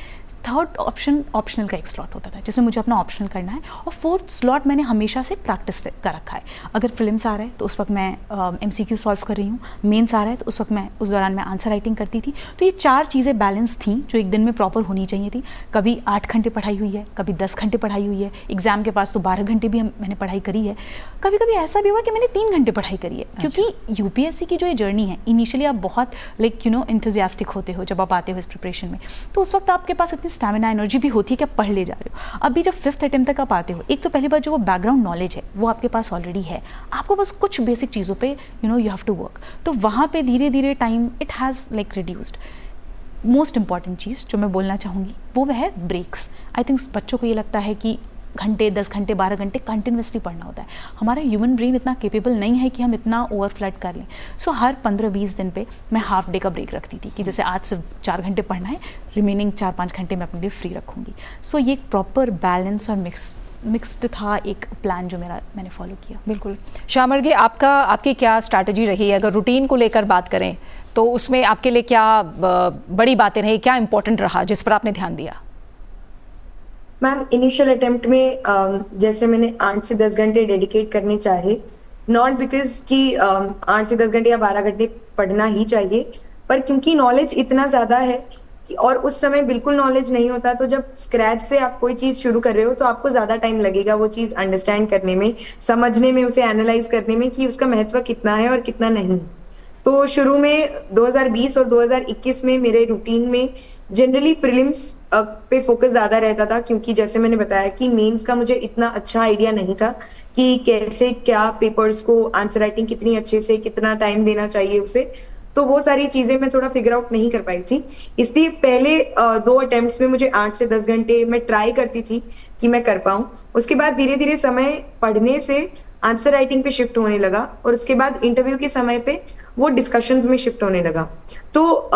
Third option optional का एक स्लॉट होता था जिसमें मुझे अपना ऑप्शनल करना है। और फोर्थ स्लॉट मैंने हमेशा से प्रैक्टिस कर रखा है। अगर प्रीलिम्स आ रहा है तो उस वक्त मैं MCQ सॉल्व कर रही हूँ, मेंस आ रहा है तो उस वक्त मैं उस दौरान मैं आंसर राइटिंग करती थी। तो ये 4 चीज़ें बैलेंस थी जो एक दिन में प्रॉपर होनी चाहिए थी। कभी 8 घंटे पढ़ाई हुई है, कभी 10 घंटे पढ़ाई हुई है, एग्जाम के पास तो 12 घंटे भी मैंने पढ़ाई करी है। कभी कभी ऐसा भी हुआ कि मैंने 3 घंटे पढ़ाई करी है। क्योंकि UPSC की जो ये जर्नी है, इनिशियली आप बहुत एंथुजियास्टिक होते हो जब आप आते हो इस प्रिपरेशन में, तो उस वक्त आपके पास इतनी स्टैमिना एनर्जी भी होती है कि आप पढ़ ले जा रहे हो। अभी जब 5th अटेम्प्ट तक आप आते हो, एक तो पहली बात जो वो बैकग्राउंड नॉलेज है वो आपके पास ऑलरेडी है, आपको बस कुछ बेसिक चीज़ों पे यू हैव टू वर्क। तो वहाँ पे धीरे धीरे time it has like reduced. Most important चीज़ जो मैं बोलना चाहूँगी वो है ब्रेक्स। आई थिंक बच्चों को ये लगता है कि घंटे, 10 घंटे, 12 घंटे कंटिन्यूसली पढ़ना होता है। हमारा ह्यूमन ब्रेन इतना केपेबल नहीं है कि हम इतना ओवरफ्लड कर लें। सो हर 15-20 दिन पे मैं हाफ डे का ब्रेक रखती थी कि जैसे आज सिर्फ 4 घंटे पढ़ना है, रिमेनिंग 4-5 घंटे मैं अपने लिए फ्री रखूँगी। सो ये एक प्रॉपर बैलेंस और मिक्स्ड था एक प्लान जो मैंने फॉलो किया। बिल्कुल। श्यामल जी, आपकी क्या स्ट्रैटेजी रही है? अगर रूटीन को लेकर बात करें तो उसमें आपके लिए क्या बड़ी बातें रही, क्या इंपॉर्टेंट रहा जिस पर आपने ध्यान दिया? मैम, इनिशियल अटेम्प्ट में जैसे मैंने 8 से 10 घंटे डेडिकेट करने चाहे, नॉट बिकॉज कि 8 से 10 घंटे या 12 घंटे पढ़ना ही चाहिए, पर क्योंकि नॉलेज इतना ज़्यादा है कि, और उस समय बिल्कुल नॉलेज नहीं होता, तो जब स्क्रैच से आप कोई चीज़ शुरू कर रहे हो तो आपको ज़्यादा टाइम लगेगा वो चीज़ अंडरस्टैंड करने में, समझने में, उसे एनालाइज करने में कि उसका महत्व कितना है और कितना नहीं। तो शुरू में 2020 और 2021 में मेरे रूटीन में जनरली प्रीलिम्स पे फोकस ज़्यादा रहता था, क्योंकि जैसे मैंने बताया कि मेंस का मुझे इतना अच्छा आइडिया नहीं था कि कैसे क्या पेपर्स को आंसर राइटिंग कितनी अच्छे से, कितना टाइम देना चाहिए उसे, तो वो सारी चीज़ें मैं थोड़ा फिगर आउट नहीं कर पाई थी। इसलिए पहले 2 अटेम्प्ट्स में मुझे 8 से 10 घंटे मैं ट्राई करती थी कि मैं कर पाऊँ। उसके बाद धीरे धीरे समय पढ़ने से आंसर राइटिंग पे शिफ्ट होने लगा, और उसके बाद इंटरव्यू के समय पे वो डिस्कशंस में शिफ्ट होने लगा। तो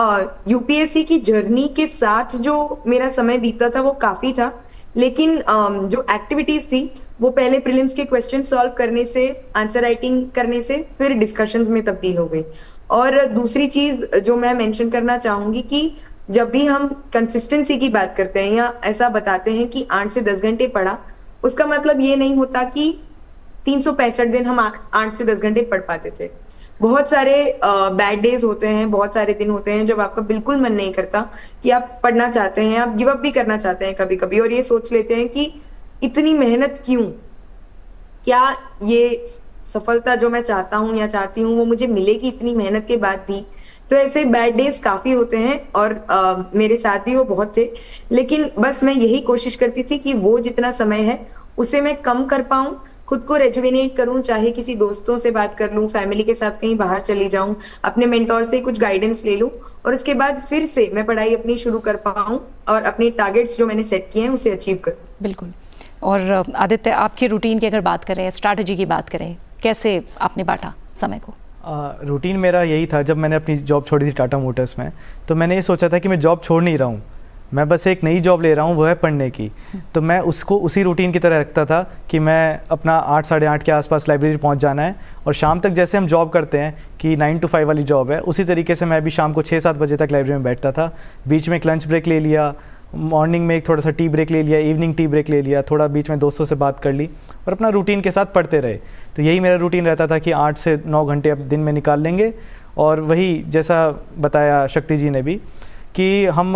UPSC की जर्नी के साथ जो मेरा समय बीता था वो काफ़ी था, लेकिन जो एक्टिविटीज़ थी वो पहले प्रीलिम्स के क्वेश्चन सॉल्व करने से, आंसर राइटिंग करने से, फिर डिस्कशंस में तब्दील हो गई। और दूसरी चीज़ जो मैं मेंशन करना चाहूँगी कि जब भी हम कंसिस्टेंसी की बात करते हैं या ऐसा बताते हैं कि 8 से 10 घंटे पढ़ा, उसका मतलब ये नहीं होता कि 365 दिन हम 8 से 10 घंटे पढ़ पाते थे। बहुत सारे बैड डेज होते हैं, बहुत सारे दिन होते हैं जब आपका बिल्कुल मन नहीं करता, कि आप पढ़ना चाहते हैं, आप गिव अप भी करना चाहते हैं कभी कभी, और ये सोच लेते हैं कि इतनी मेहनत क्यों, क्या ये सफलता जो मैं चाहता हूँ या चाहती हूँ वो मुझे मिलेगी इतनी मेहनत के बाद भी। तो ऐसे बैड डेज काफ़ी होते हैं, और मेरे साथ भी वो बहुत थे, लेकिन बस मैं यही कोशिश करती थी कि वो जितना समय है उसे मैं कम कर पाऊँ, खुद को रेजुविनेट करूं, चाहे किसी दोस्तों से बात कर लूं, फैमिली के साथ कहीं बाहर चली जाऊं, अपने मेंटोर से कुछ गाइडेंस ले लूं, और उसके बाद फिर से मैं पढ़ाई अपनी शुरू कर पाऊं और अपने टारगेट्स जो मैंने सेट किए हैं उसे अचीव करूं। बिल्कुल। और आदित्य, आपकी रूटीन की अगर बात करें, स्ट्रैटेजी की बात करें, कैसे आपने बांटा समय को? रूटीन मेरा यही था, जब मैंने अपनी जॉब छोड़ी थी टाटा मोटर्स में, तो मैंने ये सोचा था कि मैं जॉब छोड़ नहीं रहा हूँ, मैं बस एक नई जॉब ले रहा हूँ, वो है पढ़ने की। तो मैं उसको उसी रूटीन की तरह रखता था कि मैं अपना 8 साढ़े 8 के आसपास लाइब्रेरी पहुँच जाना है, और शाम तक जैसे हम जॉब करते हैं कि 9 to 5 वाली जॉब है, उसी तरीके से मैं भी शाम को 6-7 बजे तक लाइब्रेरी में बैठता था। बीच में एक लंच ब्रेक ले लिया, मॉर्निंग में एक थोड़ा सा टी ब्रेक ले लिया, इवनिंग टी ब्रेक ले लिया, थोड़ा बीच में दोस्तों से बात कर ली, और अपना रूटीन के साथ पढ़ते रहे। तो यही मेरा रूटीन रहता था कि 8 से 9 घंटे अब दिन में निकाल लेंगे। और वही जैसा बताया शक्ति जी ने भी कि हम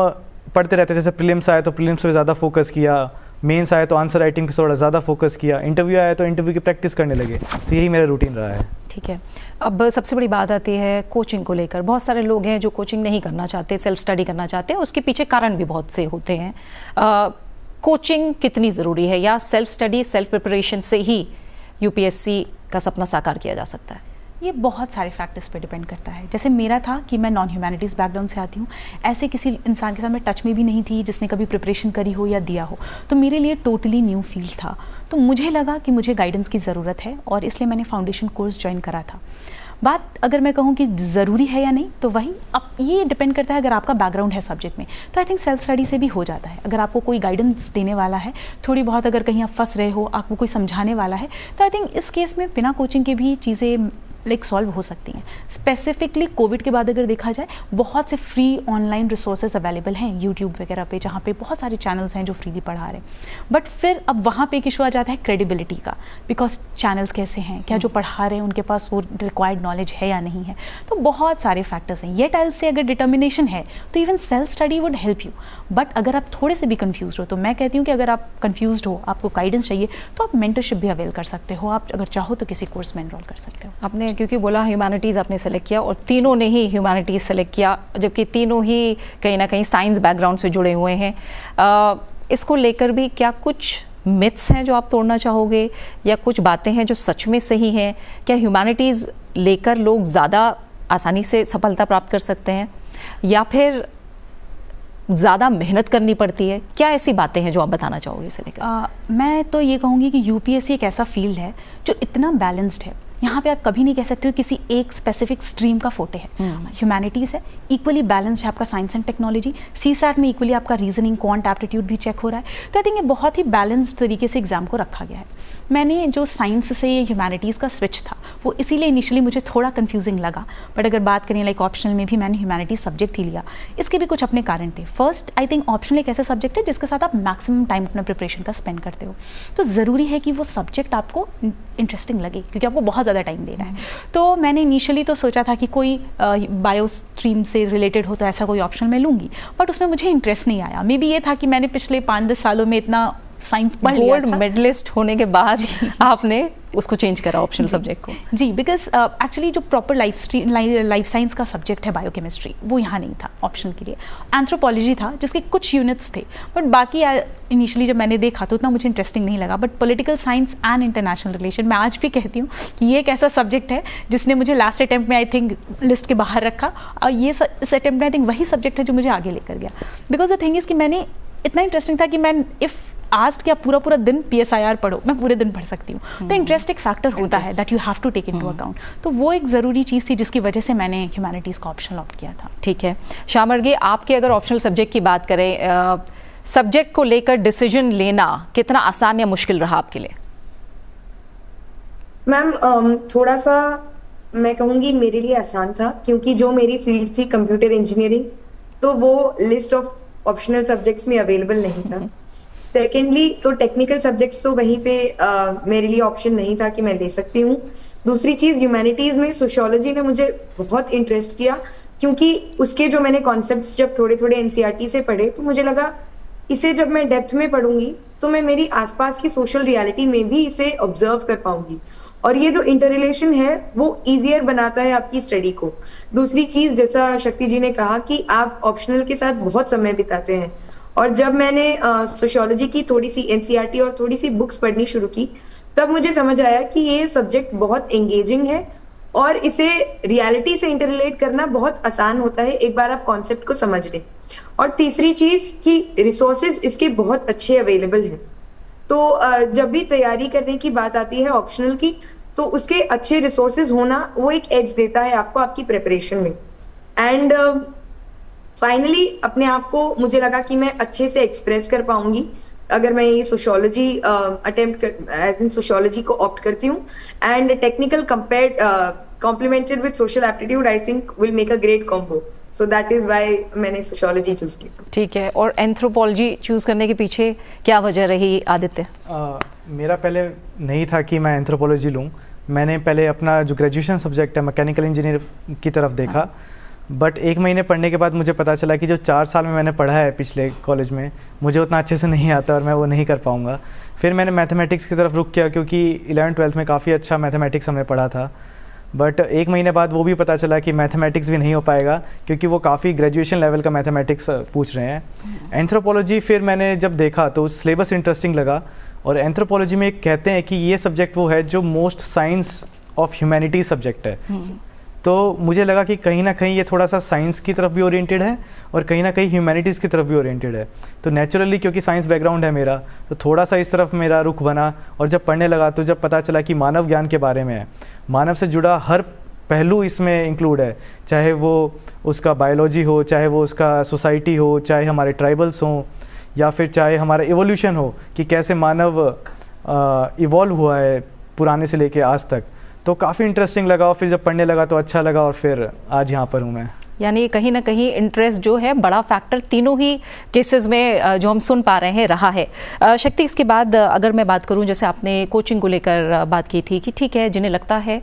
पढ़ते रहते, जैसे प्रीलिम्स आए तो प्रीलिम्स पे ज़्यादा फोकस किया, मेंस आए तो आंसर राइटिंग पे थोड़ा ज़्यादा फोकस किया, इंटरव्यू आया तो इंटरव्यू की प्रैक्टिस करने लगे। तो यही मेरा रूटीन रहा है। ठीक है, अब सबसे बड़ी बात आती है कोचिंग को लेकर। बहुत सारे लोग हैं जो कोचिंग नहीं करना चाहते, सेल्फ स्टडी करना चाहते हैं, उसके पीछे कारण भी बहुत से होते हैं। कोचिंग कितनी ज़रूरी है, या सेल्फ स्टडी सेल्फ प्रिपरेशन से ही यूपीएससी का सपना साकार किया जा सकता है? ये बहुत सारे फैक्टर्स पे डिपेंड करता है। जैसे मेरा था कि मैं नॉन ह्यूमैनिटीज़ बैकग्राउंड से आती हूँ, ऐसे किसी इंसान के साथ मैं टच में भी नहीं थी जिसने कभी प्रिपरेशन करी हो या दिया हो, तो मेरे लिए टोटली न्यू फील्ड था। तो मुझे लगा कि मुझे गाइडेंस की ज़रूरत है और इसलिए मैंने फाउंडेशन कोर्स ज्वाइन करा था। बात अगर मैं कहूँ कि ज़रूरी है या नहीं, तो वही अब ये डिपेंड करता है। अगर आपका बैकग्राउंड है सब्जेक्ट में तो आई थिंक सेल्फ स्टडी से भी हो जाता है। अगर आपको कोई गाइडेंस देने वाला है, थोड़ी बहुत अगर कहीं आप फंस रहे हो, आपको कोई समझाने वाला है, तो आई थिंक इस केस में बिना कोचिंग के भी चीज़ें सॉल्व हो सकती हैं। स्पेसिफिकली कोविड के बाद अगर देखा जाए, बहुत से फ्री ऑनलाइन रिसोर्सेज अवेलेबल हैं यूट्यूब वगैरह पे, जहाँ पे बहुत सारे चैनल्स हैं जो फ्रीली पढ़ा रहे हैं। बट फिर अब वहाँ पे एक इशू आ जाता है क्रेडिबिलिटी का, बिकॉज चैनल्स कैसे हैं, क्या जो पढ़ा रहे हैं उनके पास वो रिक्वायर्ड नॉलेज है या नहीं है। तो बहुत सारे फैक्टर्स हैं। ये टाइल से अगर डिटर्मिनेशन है तो even self study would help you. But अगर आप थोड़े से भी कन्फ्यूज हो, तो मैं कहती हूँ कि अगर आप कन्फ्यूज हो, आपको गाइडेंस चाहिए, तो आप मेंटरशिप भी अवेल कर सकते हो। आप अगर चाहो तो किसी कोर्स में एनरोल कर सकते हो। आपने क्योंकि बोला ह्यूमैनिटीज़ आपने सेलेक्ट किया, और तीनों ने ही ह्यूमैनिटीज़ सेलेक्ट किया, जबकि तीनों ही कहीं ना कहीं साइंस बैकग्राउंड से जुड़े हुए हैं। इसको लेकर भी क्या कुछ मिथ्स हैं जो आप तोड़ना चाहोगे, या कुछ बातें हैं जो सच में सही हैं? क्या ह्यूमैनिटीज़ लेकर लोग ज़्यादा आसानी से सफलता प्राप्त कर सकते हैं, या फिर ज़्यादा मेहनत करनी पड़ती है? क्या ऐसी बातें हैं जो आप बताना चाहोगे इसे लेकर? मैं तो ये कहूँगी कि यूपीएससी एक ऐसा फील्ड है जो इतना बैलेंस्ड है। यहाँ पे आप कभी नहीं कह सकते हो किसी एक स्पेसिफिक स्ट्रीम का फोटे है। ह्यूमैनिटीज़ है, इक्वली बैलेंस्ड है आपका साइंस एंड टेक्नोलॉजी। सीसैट में इक्वली आपका रीजनिंग, क्वांट एप्टीट्यूड भी चेक हो रहा है। तो आई थिंक ये बहुत ही बैलेंस्ड तरीके से एग्जाम को रखा गया है। मैंने जो साइंस से ह्यूमैनिटीज़ का स्विच था, वो इसीलिए इनिशियली मुझे थोड़ा कंफ्यूजिंग लगा। बट अगर बात करें लाइक ऑप्शनल में भी मैंने ह्यूमैनिटीज़ सब्जेक्ट ही लिया। इसके भी कुछ अपने कारण थे। फर्स्ट, आई थिंक ऑप्शनल एक ऐसा सब्जेक्ट है जिसके साथ आप मैक्सिमम टाइम अपना प्रिपरेशन का स्पेंड करते हो। तो ज़रूरी है कि वो सब्जेक्ट आपको इंटरेस्टिंग लगे, क्योंकि आपको बहुत ज़्यादा टाइम देना है। तो मैंने इनिशियली तो सोचा था कि कोई बायो स्ट्रीम से रिलेटेड हो तो ऐसा कोई ऑप्शन मैं लूँगी, बट उसमें मुझे इंटरेस्ट नहीं आया। मे बी ये था कि मैंने पिछले 5-10 सालों में इतना साइंस पढ़ लिया था। गोल्ड मेडलिस्ट होने के बाद आपने उसको चेंज करा ऑप्शनल सब्जेक्ट को? जी, बिकॉज एक्चुअली जो प्रॉपर लाइफ साइंस का सब्जेक्ट है बायोकेमिस्ट्री, वो यहाँ नहीं था ऑप्शनल के लिए। एंथ्रोपोलॉजी था जिसके कुछ यूनिट्स थे, बट बाकी इनिशियली जब मैंने देखा तो उतना मुझे इंटरेस्टिंग नहीं लगा। But political science and international relation, मैं आज भी कहती हूँ कि ये एक ऐसा सब्जेक्ट है जिसने मुझे लास्ट अटैम्प्ट में आई थिंक लिस्ट के बाहर रखा, और ये इस अटैम्प्ट में आई थिंक वही सब्जेक्ट है जो मुझे आगे लेकर गया। बिकॉज द थिंग इज़ कि मैंने इतना इंटरेस्टिंग था कि मैं इफ़ आज क्या पूरा दिन PSIR पढ़ो, मैं पूरे दिन पढ़ सकती हूँ। तो इंटरेस्ट एक फैक्टर होता है that you have to take into account. तो वो एक ज़रूरी चीज़ थी जिसकी वजह से मैंने ह्यूमैनिटीज़ का ऑप्शन ऑप्ट किया था। ठीक है श्यामर्गी, आपके अगर ऑप्शनल सब्जेक्ट की बात करें, सब्जेक्ट को लेकर डिसीजन लेना कितना आसान या मुश्किल रहा आपके लिए? मैम थोड़ा सा मैं कहूँगी मेरे लिए आसान था, क्योंकि जो मेरी फील्ड थी कंप्यूटर इंजीनियरिंग, तो वो लिस्ट ऑफ ऑप्शनल सब्जेक्ट्स में अवेलेबल नहीं था। सेकेंडली तो टेक्निकल सब्जेक्ट्स तो वहीं पे मेरे लिए ऑप्शन नहीं था कि मैं ले सकती हूँ। दूसरी चीज, ह्यूमैनिटीज में सोशियोलॉजी ने मुझे बहुत इंटरेस्ट किया, क्योंकि उसके जो मैंने कॉन्सेप्ट्स जब थोड़े थोड़े NCERT से पढ़े, तो मुझे लगा इसे जब मैं डेप्थ में पढ़ूंगी तो मैं मेरी आसपास की सोशल रियलिटी में भी इसे ऑब्जर्व कर पाऊंगी, और ये जो इंटर रिलेशन है वो ईजियर बनाता है आपकी स्टडी को। दूसरी चीज, जैसा शक्ति जी ने कहा कि आप ऑप्शनल के साथ बहुत समय बिताते हैं, और जब मैंने सोशियोलॉजी की थोड़ी सी NCERT और थोड़ी सी बुक्स पढ़नी शुरू की, तब मुझे समझ आया कि ये सब्जेक्ट बहुत एंगेजिंग है और इसे रियलिटी से इंटररिलेट करना बहुत आसान होता है एक बार आप कॉन्सेप्ट को समझ लें। और तीसरी चीज कि रिसोर्सेज इसके बहुत अच्छे अवेलेबल हैं। तो जब भी तैयारी करने की बात आती है ऑप्शनल की, तो उसके अच्छे रिसोर्सेज होना वो एक एज देता है आपको आपकी प्रिपरेशन में। एंड फाइनली अपने आप को मुझे लगा कि मैं अच्छे से एक्सप्रेस कर पाऊंगी अगर मैं ये सोशियोलॉजी सोशियोलॉजी को ऑप्ट करती हूँ। And technical complimented with social aptitude I think will make a great combo, so that is why मैंने सोशियोलॉजी चूज की। ठीक है, और एंथ्रोपोलॉजी चूज करने के पीछे क्या वजह रही आदित्य? मेरा पहले नहीं था कि मैं एंथ्रोपोलॉजी लूँ। मैंने पहले अपना जो ग्रेजुएशन सब्जेक्ट है मैकेनिकल इंजीनियर की तरफ देखा। बट 1 महीने पढ़ने के बाद मुझे पता चला कि जो 4 साल में मैंने पढ़ा है पिछले कॉलेज में, मुझे उतना अच्छे से नहीं आता और मैं वो नहीं कर पाऊँगा। फिर मैंने मैथमेटिक्स की तरफ रुख किया, क्योंकि 11th-12th में काफ़ी अच्छा मैथमेटिक्स हमने पढ़ा था। बट 1 महीने बाद वो भी पता चला कि मैथमेटिक्स भी नहीं हो पाएगा, क्योंकि वो काफ़ी ग्रेजुएशन लेवल का मैथमेटिक्स पूछ रहे हैं। एंथ्रोपोलॉजी फिर मैंने जब देखा तो सिलेबस इंटरेस्टिंग लगा, और एंथ्रोपोलॉजी में कहते हैं कि ये सब्जेक्ट वो है जो most science of humanity subject है। तो मुझे लगा कि कहीं ना कहीं ये थोड़ा सा साइंस की तरफ भी ओरिएंटेड है और कहीं ना कहीं ह्यूमैनिटीज़ की तरफ भी ओरिएंटेड है। तो नेचुरली क्योंकि साइंस बैकग्राउंड है मेरा, तो थोड़ा सा इस तरफ मेरा रुख बना। और जब पढ़ने लगा तो जब पता चला कि मानव ज्ञान के बारे में है, मानव से जुड़ा हर पहलू इसमें इंक्लूड है, चाहे वो उसका बायोलॉजी हो, चाहे वो उसका सोसाइटी हो, चाहे हमारे ट्राइबल्स हों, या फिर चाहे हमारा इवोल्यूशन हो कि कैसे मानव इवॉल्व हुआ है पुराने से लेके आज तक। तो काफ़ी इंटरेस्टिंग लगा, और फिर जब पढ़ने लगा तो अच्छा लगा, और फिर आज यहाँ पर हूँ मैं। यानी कहीं ना कहीं इंटरेस्ट जो है बड़ा फैक्टर तीनों ही केसेस में जो हम सुन पा रहे हैं रहा है। शक्ति, इसके बाद अगर मैं बात करूं, जैसे आपने कोचिंग को लेकर बात की थी कि ठीक है, जिन्हें लगता है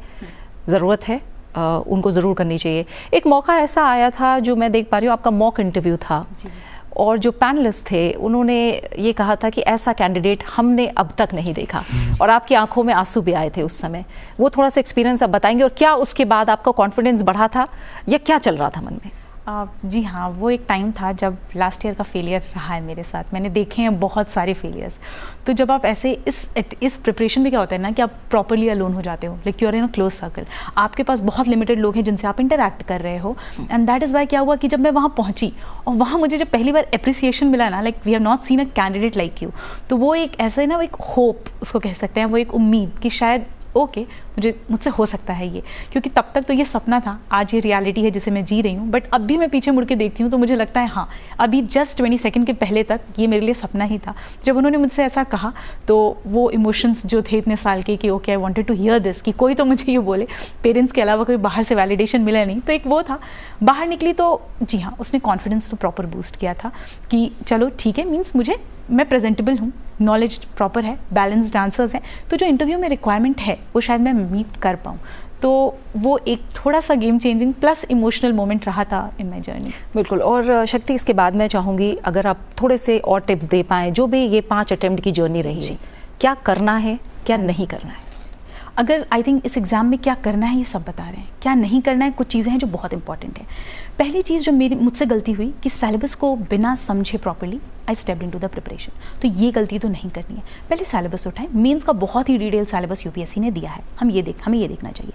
ज़रूरत है उनको ज़रूर करनी चाहिए। एक मौका ऐसा आया था जो मैं देख पा रही हूँ, आपका मॉक इंटरव्यू था, और जो पैनलिस्ट थे उन्होंने ये कहा था कि ऐसा कैंडिडेट हमने अब तक नहीं देखा, और आपकी आंखों में आंसू भी आए थे उस समय। वो थोड़ा सा एक्सपीरियंस आप बताएंगे, और क्या उसके बाद आपका कॉन्फिडेंस बढ़ा था या क्या चल रहा था मन में? जी हाँ, वो एक टाइम था जब लास्ट ईयर का फेलियर रहा है मेरे साथ। मैंने देखे हैं बहुत सारे फेलियर्स। तो जब आप ऐसे इस प्रिपरेशन में क्या होता है ना कि आप प्रॉपरली अलोन हो जाते हो, like you are in a close circle. आपके पास बहुत लिमिटेड लोग हैं जिनसे आप इंटरैक्ट कर रहे हो, एंड दैट इज़ वाई क्या हुआ कि जब मैं वहाँ पहुँची और वहाँ मुझे जब पहली बार अप्रिसिएशन मिला ना, like we have not seen a candidate like you, तो वो एक ऐसे ना, वो एक होप उसको कह सकते हैं, वो एक उम्मीद कि शायद ओके मुझसे हो सकता है ये, क्योंकि तब तक तो ये सपना था, आज ये रियलिटी है जिसे मैं जी रही हूँ। बट अब भी मैं पीछे मुड़ के देखती हूँ तो मुझे लगता है हाँ, अभी जस्ट 20 सेकंड के पहले तक ये मेरे लिए सपना ही था। जब उन्होंने मुझसे ऐसा कहा तो वो इमोशंस जो थे इतने साल के कि okay I wanted to hear this, कि कोई तो मुझे ये बोले, पेरेंट्स के अलावा कोई बाहर से वैलिडेशन मिला नहीं, तो एक वो था। बाहर निकली तो जी हाँ, उसने कॉन्फिडेंस तो प्रॉपर बूस्ट किया था कि चलो ठीक है, मीन्स मैं प्रेजेंटेबल हूँ, नॉलेज प्रॉपर है, बैलेंस्ड आंसर्स हैं, तो जो इंटरव्यू में रिक्वायरमेंट है वो शायद मैं मीट कर पाऊँ। तो वो एक थोड़ा सा game changing plus emotional moment रहा था इन माई जर्नी। बिल्कुल। और शक्ति, इसके बाद मैं चाहूँगी अगर आप थोड़े से और टिप्स दे पाएँ, जो भी ये 5 अटेम्प्ट की जर्नी रही है, क्या करना है, क्या नहीं करना है? अगर आई थिंक इस एग्ज़ाम में क्या करना है ये सब बता रहे हैं, क्या नहीं करना है कुछ चीज़ें हैं जो बहुत इंपॉर्टेंट है। पहली चीज़ जो मुझसे गलती हुई कि सिलेबस को बिना समझे properly I stepped into the preparation, तो ये गलती तो नहीं करनी है। पहले सिलेबस उठाएं, मेंस का बहुत ही डिटेल सिलेबस यूपीएससी ने दिया है, हमें ये देखना चाहिए।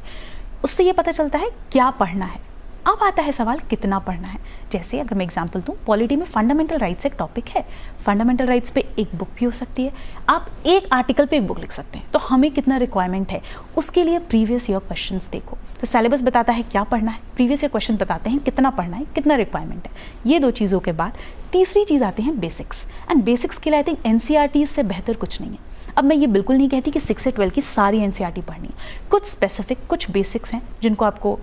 उससे ये पता चलता है क्या पढ़ना है। अब आता है सवाल कितना पढ़ना है। जैसे अगर मैं एग्जांपल दूं, पॉलिटी में फंडामेंटल राइट्स एक टॉपिक है, फंडामेंटल राइट्स पे एक बुक भी हो सकती है, आप एक आर्टिकल पे एक बुक लिख सकते हैं। तो हमें कितना रिक्वायरमेंट है उसके लिए प्रीवियस ईयर क्वेश्चंस देखो। तो सिलेबस बताता है क्या पढ़ना है, प्रीवियस ईयर क्वेश्चन बताते हैं कितना पढ़ना है, कितना रिक्वायरमेंट है। ये 2 चीज़ों के बाद तीसरी चीज़ आती है बेसिक्स, एंड बेसिक्स के लिए आई थिंक एनसीईआरटी से बेहतर कुछ नहीं है। अब मैं ये बिल्कुल नहीं कहती कि 6 से 12 की सारी एनसीईआरटी पढ़नी है, कुछ स्पेसिफिक कुछ बेसिक्स हैं जिनको आपको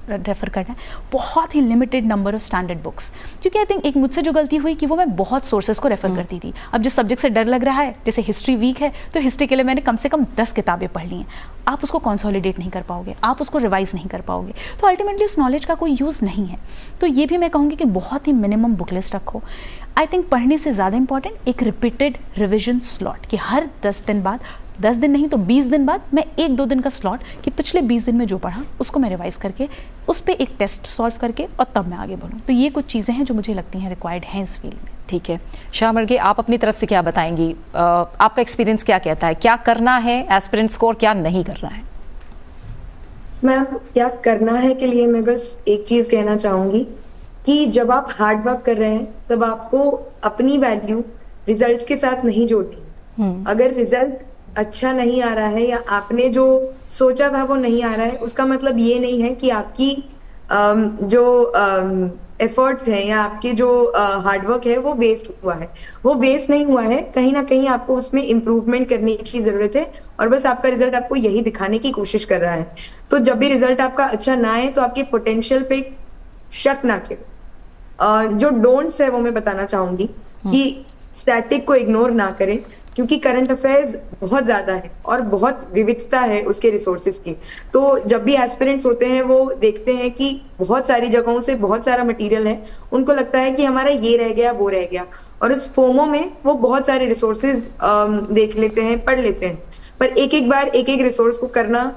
रेफर करना है, बहुत ही limited number of standard books. क्योंकि आई थिंक एक मुझसे जो गलती हुई कि वो मैं बहुत सोर्सेज को रेफर करती थी। अब जिस सब्जेक्ट से डर लग रहा है, जैसे हिस्ट्री वीक है तो हिस्ट्री के लिए मैंने कम से कम 10 किताबें पढ़ ली हैं। आप उसको कंसोलिडेट नहीं कर पाओगे, आप उसको रिवाइज नहीं कर पाओगे, तो अल्टीमेटली उस नॉलेज का कोई यूज़ नहीं है। तो ये भी मैं कहूँगी कि बहुत ही मिनिमम बुक लिस्ट रखो। आई थिंक पढ़ने से ज़्यादा इंपॉर्टेंट एक रिपीटेड रिविजन स्लॉट, कि हर 10 दिन बाद, 10 दिन नहीं तो 20 दिन बाद मैं 1-2 दिन का स्लॉट, कि पिछले 20 दिन में जो पढ़ा उसको मैं रिवाइज करके उस पर एक टेस्ट सॉल्व करके और तब मैं आगे बढ़ूँ। तो ये कुछ चीज़ें हैं जो मुझे लगती हैं रिक्वायर्ड हैं इस फील्ड में। ठीक है शाह मर्गे, आप अपनी तरफ से क्या बताएंगी? आपका एक्सपीरियंस क्या कहता है, क्या करना है एस्पिरेंट्स को और क्या नहीं करना है? मैम, क्या करना है के लिए मैं बस एक चीज कहना चाहूंगी कि जब आप हार्ड वर्क कर रहे हैं तब आपको अपनी वैल्यू रिजल्ट्स के साथ नहीं जोड़नी। अगर रिजल्ट अच्छा नहीं आ रहा है या आपने जो सोचा था वो नहीं आ रहा है, उसका मतलब ये नहीं है कि आपकी जो एफर्ट्स हैं या आपकी जो हार्डवर्क है वो वेस्ट हुआ है। वो वेस्ट नहीं हुआ है, कहीं ना कहीं आपको उसमें इम्प्रूवमेंट करने की जरूरत है, और बस आपका रिजल्ट आपको यही दिखाने की कोशिश कर रहा है। तो जब भी रिजल्ट आपका अच्छा ना आए तो आपके पोटेंशियल पे शक ना करें। जो डोंट्स है वो मैं बताना चाहूंगी कि स्टैटिक को इग्नोर ना करें, क्योंकि करंट अफेयर्स बहुत ज़्यादा है और बहुत विविधता है उसके रिसोर्सेज की। तो जब भी एस्पिरेंट्स होते हैं वो देखते हैं कि बहुत सारी जगहों से बहुत सारा मटेरियल है, उनको लगता है कि हमारा ये रह गया वो रह गया, और इस फोमो में वो बहुत सारे रिसोर्सेज देख लेते हैं, पढ़ लेते हैं, पर एक एक बार एक एक रिसोर्स को करना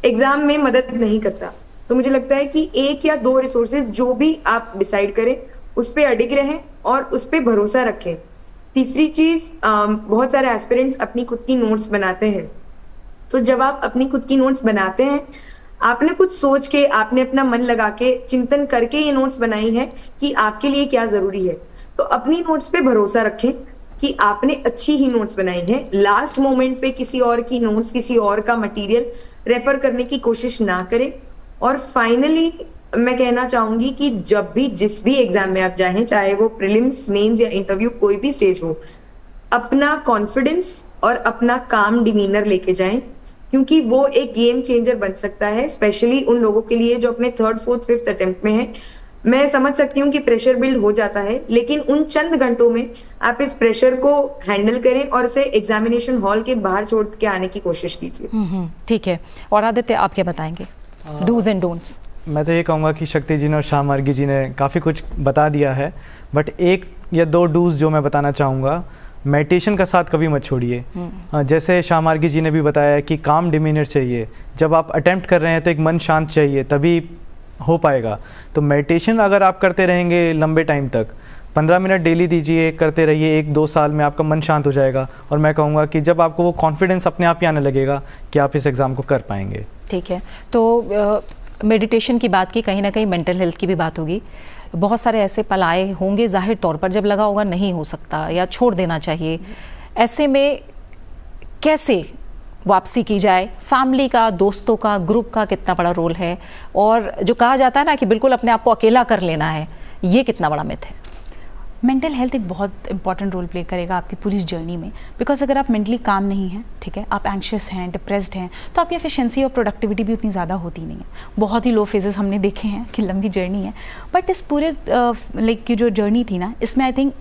एग्जाम में मदद नहीं करता। तो मुझे लगता है कि एक या दो रिसोर्सेज जो भी आप डिसाइड करें उस पर अडिग रहें और उस पर भरोसा रखें। तीसरी चीज, बहुत सारे एस्पिरेंट्स अपनी खुद की नोट्स बनाते हैं। तो जब आप अपनी खुद की नोट्स बनाते हैं, आपने कुछ सोच के, आपने अपना मन लगा के, चिंतन करके ये नोट्स बनाई है कि आपके लिए क्या जरूरी है। तो अपनी नोट्स पे भरोसा रखें कि आपने अच्छी ही नोट्स बनाई है। लास्ट मोमेंट पे किसी और की नोट्स, किसी और का मटेरियल रेफर करने की कोशिश ना करें। और फाइनली मैं कहना चाहूंगी कि जब भी जिस भी एग्जाम में आप जाएं, चाहे वो प्रीलिम्स, मेंस या इंटरव्यू, कोई भी स्टेज हो, अपना कॉन्फिडेंस और अपना काम डिमीनर लेके जाएं, क्योंकि वो एक गेम चेंजर बन सकता है, स्पेशली उन लोगों के लिए जो अपने 3rd, 4th, 5th अटेम्प्ट में है। मैं समझ सकती हूँ कि प्रेशर बिल्ड हो जाता है, लेकिन उन चंद घंटों में आप इस प्रेशर को हैंडल करें और इसे एग्जामिनेशन हॉल के बाहर छोड़ के आने की कोशिश कीजिए। ठीक है। और आदित्य, आप क्या बताएंगे डूज एंड डोंट्स? मैं तो ये कहूँगा कि शक्ति जी ने और शाह मार्गी जी ने काफ़ी कुछ बता दिया है, बट एक या दो डूज जो मैं बताना चाहूँगा, मेडिटेशन का साथ कभी मत छोड़िए। जैसे शाह मार्गी जी ने भी बताया कि काम डिमीनर चाहिए, जब आप अटेम्प्ट कर रहे हैं तो एक मन शांत चाहिए, तभी हो पाएगा। तो मेडिटेशन अगर आप करते रहेंगे लंबे टाइम तक, 15 मिनट डेली दीजिए, करते रहिए, 1-2 साल में आपका मन शांत हो जाएगा। और मैं कहूँगा कि जब आपको वो कॉन्फिडेंस अपने आप ही आने लगेगा कि आप इस एग्ज़ाम को कर पाएंगे। ठीक है। तो मेडिटेशन की बात की, कहीं ना कहीं मेंटल हेल्थ की भी बात होगी। बहुत सारे ऐसे पल आए होंगे ज़ाहिर तौर पर जब लगा होगा नहीं हो सकता या छोड़ देना चाहिए। ऐसे में कैसे वापसी की जाए? फैमिली का, दोस्तों का, ग्रुप का कितना बड़ा रोल है? और जो कहा जाता है ना कि बिल्कुल अपने आप को अकेला कर लेना है, ये कितना बड़ा मिथ है? मेंटल हेल्थ एक बहुत इंपॉर्टेंट रोल प्ले करेगा आपकी पूरी जर्नी में, बिकॉज अगर आप मेंटली काम नहीं हैं, ठीक है, आप एंग्शियस हैं, डिप्रेस्ड हैं, तो आपकी एफिशिएंसी और प्रोडक्टिविटी भी उतनी ज़्यादा होती नहीं है। बहुत ही लो फेजेस हमने देखे हैं कि लंबी जर्नी है, बट इस पूरे लाइक की जो जर्नी थी ना, इसमें आई थिंक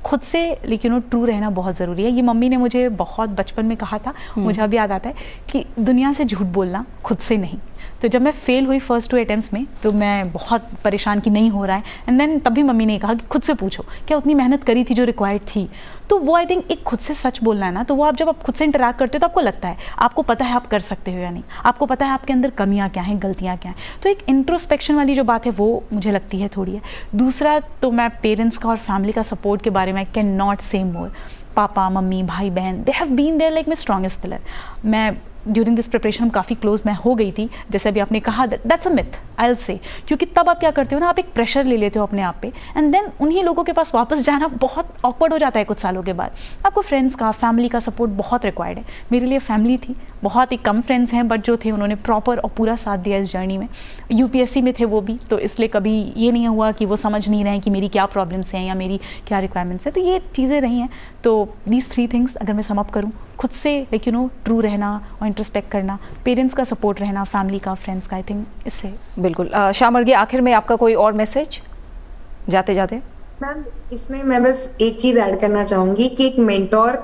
खुद से ट्रू रहना बहुत ज़रूरी है। ये मम्मी ने मुझे बहुत बचपन में कहा था, मुझे अभी याद आता है कि दुनिया से झूठ बोलना, खुद से नहीं। तो जब मैं फेल हुई फर्स्ट 2 अटेम्प्ट्स में, तो मैं बहुत परेशान कि नहीं हो रहा है, एंड देन तभी मम्मी ने कहा कि खुद से पूछो क्या उतनी मेहनत करी थी जो रिक्वायर्ड थी। तो वो आई थिंक एक खुद से सच बोलना है ना, तो वो आप जब आप खुद से इंटरैक्ट करते हो तो आपको लगता है, आपको पता है आप कर सकते हो या नहीं, आपको पता है आपके अंदर कमियां क्या हैं, गलतियां क्या हैं। तो एक इंट्रोस्पेक्शन वाली जो बात है वो मुझे लगती है थोड़ी है। दूसरा तो मैं पेरेंट्स का और फैमिली का सपोर्ट के बारे में कैन नॉट से मोर। पापा, मम्मी, भाई, बहन, they have been there like my strongest pillar. मैं ड्यूरिंग दिस प्रिपरेशन काफ़ी क्लोज मैं हो गई थी, जैसे अभी आपने कहा, that's a myth I will say, क्योंकि तब आप क्या करते हो ना, आप एक प्रेशर ले लेते हो अपने आप पे, एंड देन उन्हीं लोगों के पास वापस जाना बहुत ऑकवर्ड हो जाता है कुछ सालों के बाद। आपको फ्रेंड्स का, फैमिली का सपोर्ट बहुत रिक्वायर्ड है। मेरे लिए फैमिली थी, बहुत ही कम फ्रेंड्स हैं, बट जो थे उन्होंने प्रॉपर और पूरा साथ दिया इस जर्नी में। UPSC में थे वो भी, तो इसलिए कभी ये नहीं हुआ कि वो समझ नहीं रहे हैं कि मेरी क्या प्रॉब्लम्स हैं या मेरी क्या रिक्वायरमेंट्स हैं। तो ये चीज़ें रही हैं। तो दीज 3 थिंग्स अगर मैं सम अप करूँ, खुद से लाइक ट्रू रहना और इंट्रोस्पेक्ट करना, पेरेंट्स का सपोर्ट रहना, फैमिली का, फ्रेंड्स का, आई थिंक इससे। बिल्कुल। शाह मार्गी, आखिर में आपका कोई और मैसेज जाते जाते? मैम, इसमें मैं बस एक चीज ऐड करना चाहूंगी कि एक मेंटोर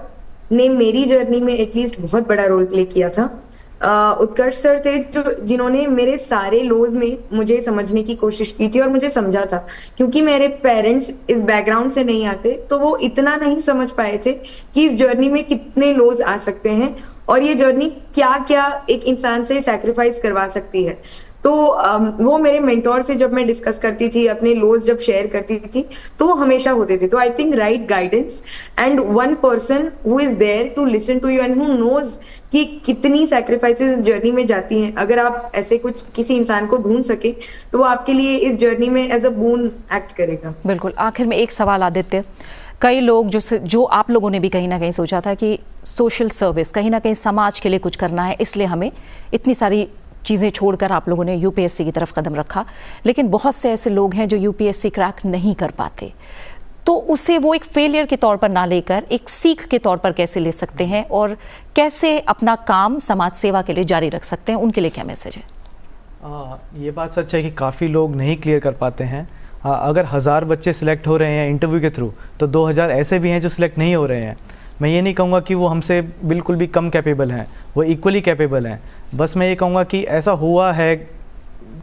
ने मेरी जर्नी में एटलीस्ट बहुत बड़ा रोल प्ले किया था। उत्कर्ष सर थे जिन्होंने मेरे सारे लोज में मुझे समझने की कोशिश की थी और मुझे समझा था, क्योंकि मेरे पेरेंट्स इस बैकग्राउंड से नहीं आते, तो वो इतना नहीं समझ पाए थे कि इस जर्नी में कितने लोज आ सकते हैं और ये जर्नी क्या क्या एक इंसान से सैक्रिफाइस करवा सकती है। तो वो मेरे मेंटोर से जब मैं डिस्कस करती थी, अपने लोज जब शेयर करती थी, तो वो हमेशा होते थे। तो I think right guidance and one person who is there to listen to you and who knows कि कितनी सैक्रिफाइसेस इस जर्नी में जाती हैं। अगर आप ऐसे कुछ किसी इंसान को ढूंढ सके तो वो आपके लिए इस जर्नी में एज अ बून एक्ट करेगा। बिल्कुल। आखिर में एक सवाल आदित्य, कई लोग जो आप लोगों ने भी कहीं ना कहीं सोचा था कि सोशल सर्विस, कहीं ना कहीं समाज के लिए कुछ करना है, इसलिए हमें इतनी सारी चीज़ें छोड़कर आप लोगों ने UPSC की तरफ कदम रखा, लेकिन बहुत से ऐसे लोग हैं जो UPSC क्रैक नहीं कर पाते, तो उसे वो एक फेलियर के तौर पर ना लेकर एक सीख के तौर पर कैसे ले सकते हैं और कैसे अपना काम समाज सेवा के लिए जारी रख सकते हैं, उनके लिए क्या मैसेज है? ये बात सच है कि काफ़ी लोग नहीं क्लियर कर पाते हैं। अगर 1000 बच्चे सिलेक्ट हो रहे हैं इंटरव्यू के थ्रू, तो 2000 ऐसे भी हैं जो सिलेक्ट नहीं हो रहे हैं। मैं ये नहीं कहूँगा कि वो हमसे बिल्कुल भी कम कैपेबल हैं, वो इक्वली कैपेबल हैं। बस मैं ये कहूँगा कि ऐसा हुआ है,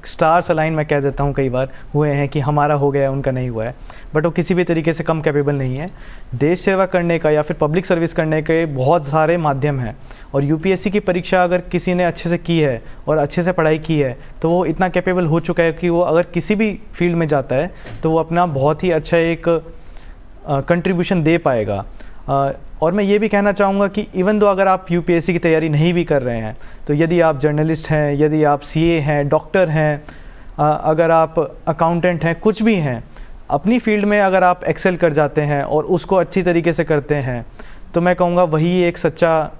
स्टार्स अलाइन मैं कह देता हूँ, कई बार हुए हैं कि हमारा हो गया उनका नहीं हुआ है, बट वो किसी भी तरीके से कम कैपेबल नहीं है। देश सेवा करने का या फिर पब्लिक सर्विस करने के बहुत सारे माध्यम हैं, और यूपीएससी की परीक्षा अगर किसी ने अच्छे से की है और अच्छे से पढ़ाई की है तो वो इतना कैपेबल हो चुका है कि वो अगर किसी भी फील्ड में जाता है तो वो अपना बहुत ही अच्छा एक कंट्रीब्यूशन दे पाएगा। और मैं ये भी कहना चाहूँगा कि इवन दो अगर आप यूपीएससी की तैयारी नहीं भी कर रहे हैं, तो यदि आप जर्नलिस्ट हैं, यदि आप सीए हैं, डॉक्टर हैं, अगर आप अकाउंटेंट हैं, कुछ भी हैं, अपनी फील्ड में अगर आप एक्सेल कर जाते हैं और उसको अच्छी तरीके से करते हैं तो मैं कहूँगा वही एक सच्चा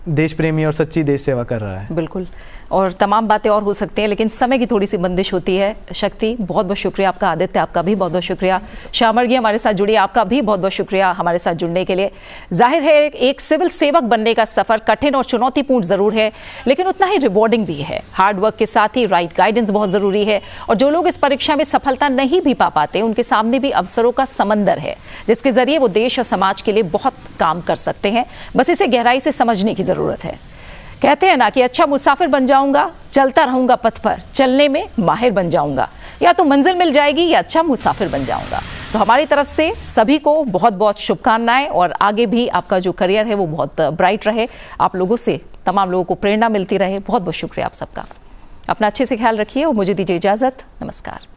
देश प्रेमी और सच्ची देश सेवा कर रहा है। बिल्कुल, और तमाम बातें और हो सकती हैं लेकिन समय की थोड़ी सी बंदिश होती है। शक्ति, बहुत बहुत शुक्रिया आपका। आदित्य, आपका भी बहुत बहुत शुक्रिया। श्यामर्गी हमारे साथ जुड़ी, आपका भी बहुत बहुत शुक्रिया हमारे साथ जुड़ने के लिए। जाहिर है एक सिविल सेवक बनने का सफ़र कठिन और चुनौतीपूर्ण ज़रूर है, लेकिन उतना ही रिवॉर्डिंग भी है। हार्ड वर्क के साथ ही राइट गाइडेंस बहुत ज़रूरी है, और जो लोग इस परीक्षा में सफलता नहीं भी पा पाते उनके सामने भी अवसरों का समंदर है जिसके ज़रिए वो देश और समाज के लिए बहुत काम कर सकते हैं। बस इसे गहराई से समझने की ज़रूरत है। कहते हैं ना कि अच्छा मुसाफिर बन जाऊंगा, चलता रहूंगा पथ पर, चलने में माहिर बन जाऊंगा, या तो मंजिल मिल जाएगी या अच्छा मुसाफिर बन जाऊंगा। तो हमारी तरफ से सभी को बहुत बहुत शुभकामनाएं, और आगे भी आपका जो करियर है वो बहुत ब्राइट रहे, आप लोगों से तमाम लोगों को प्रेरणा मिलती रहे। बहुत बहुत शुक्रिया आप सबका। अपना अच्छे से ख्याल रखिए और मुझे दीजिए इजाज़त। नमस्कार।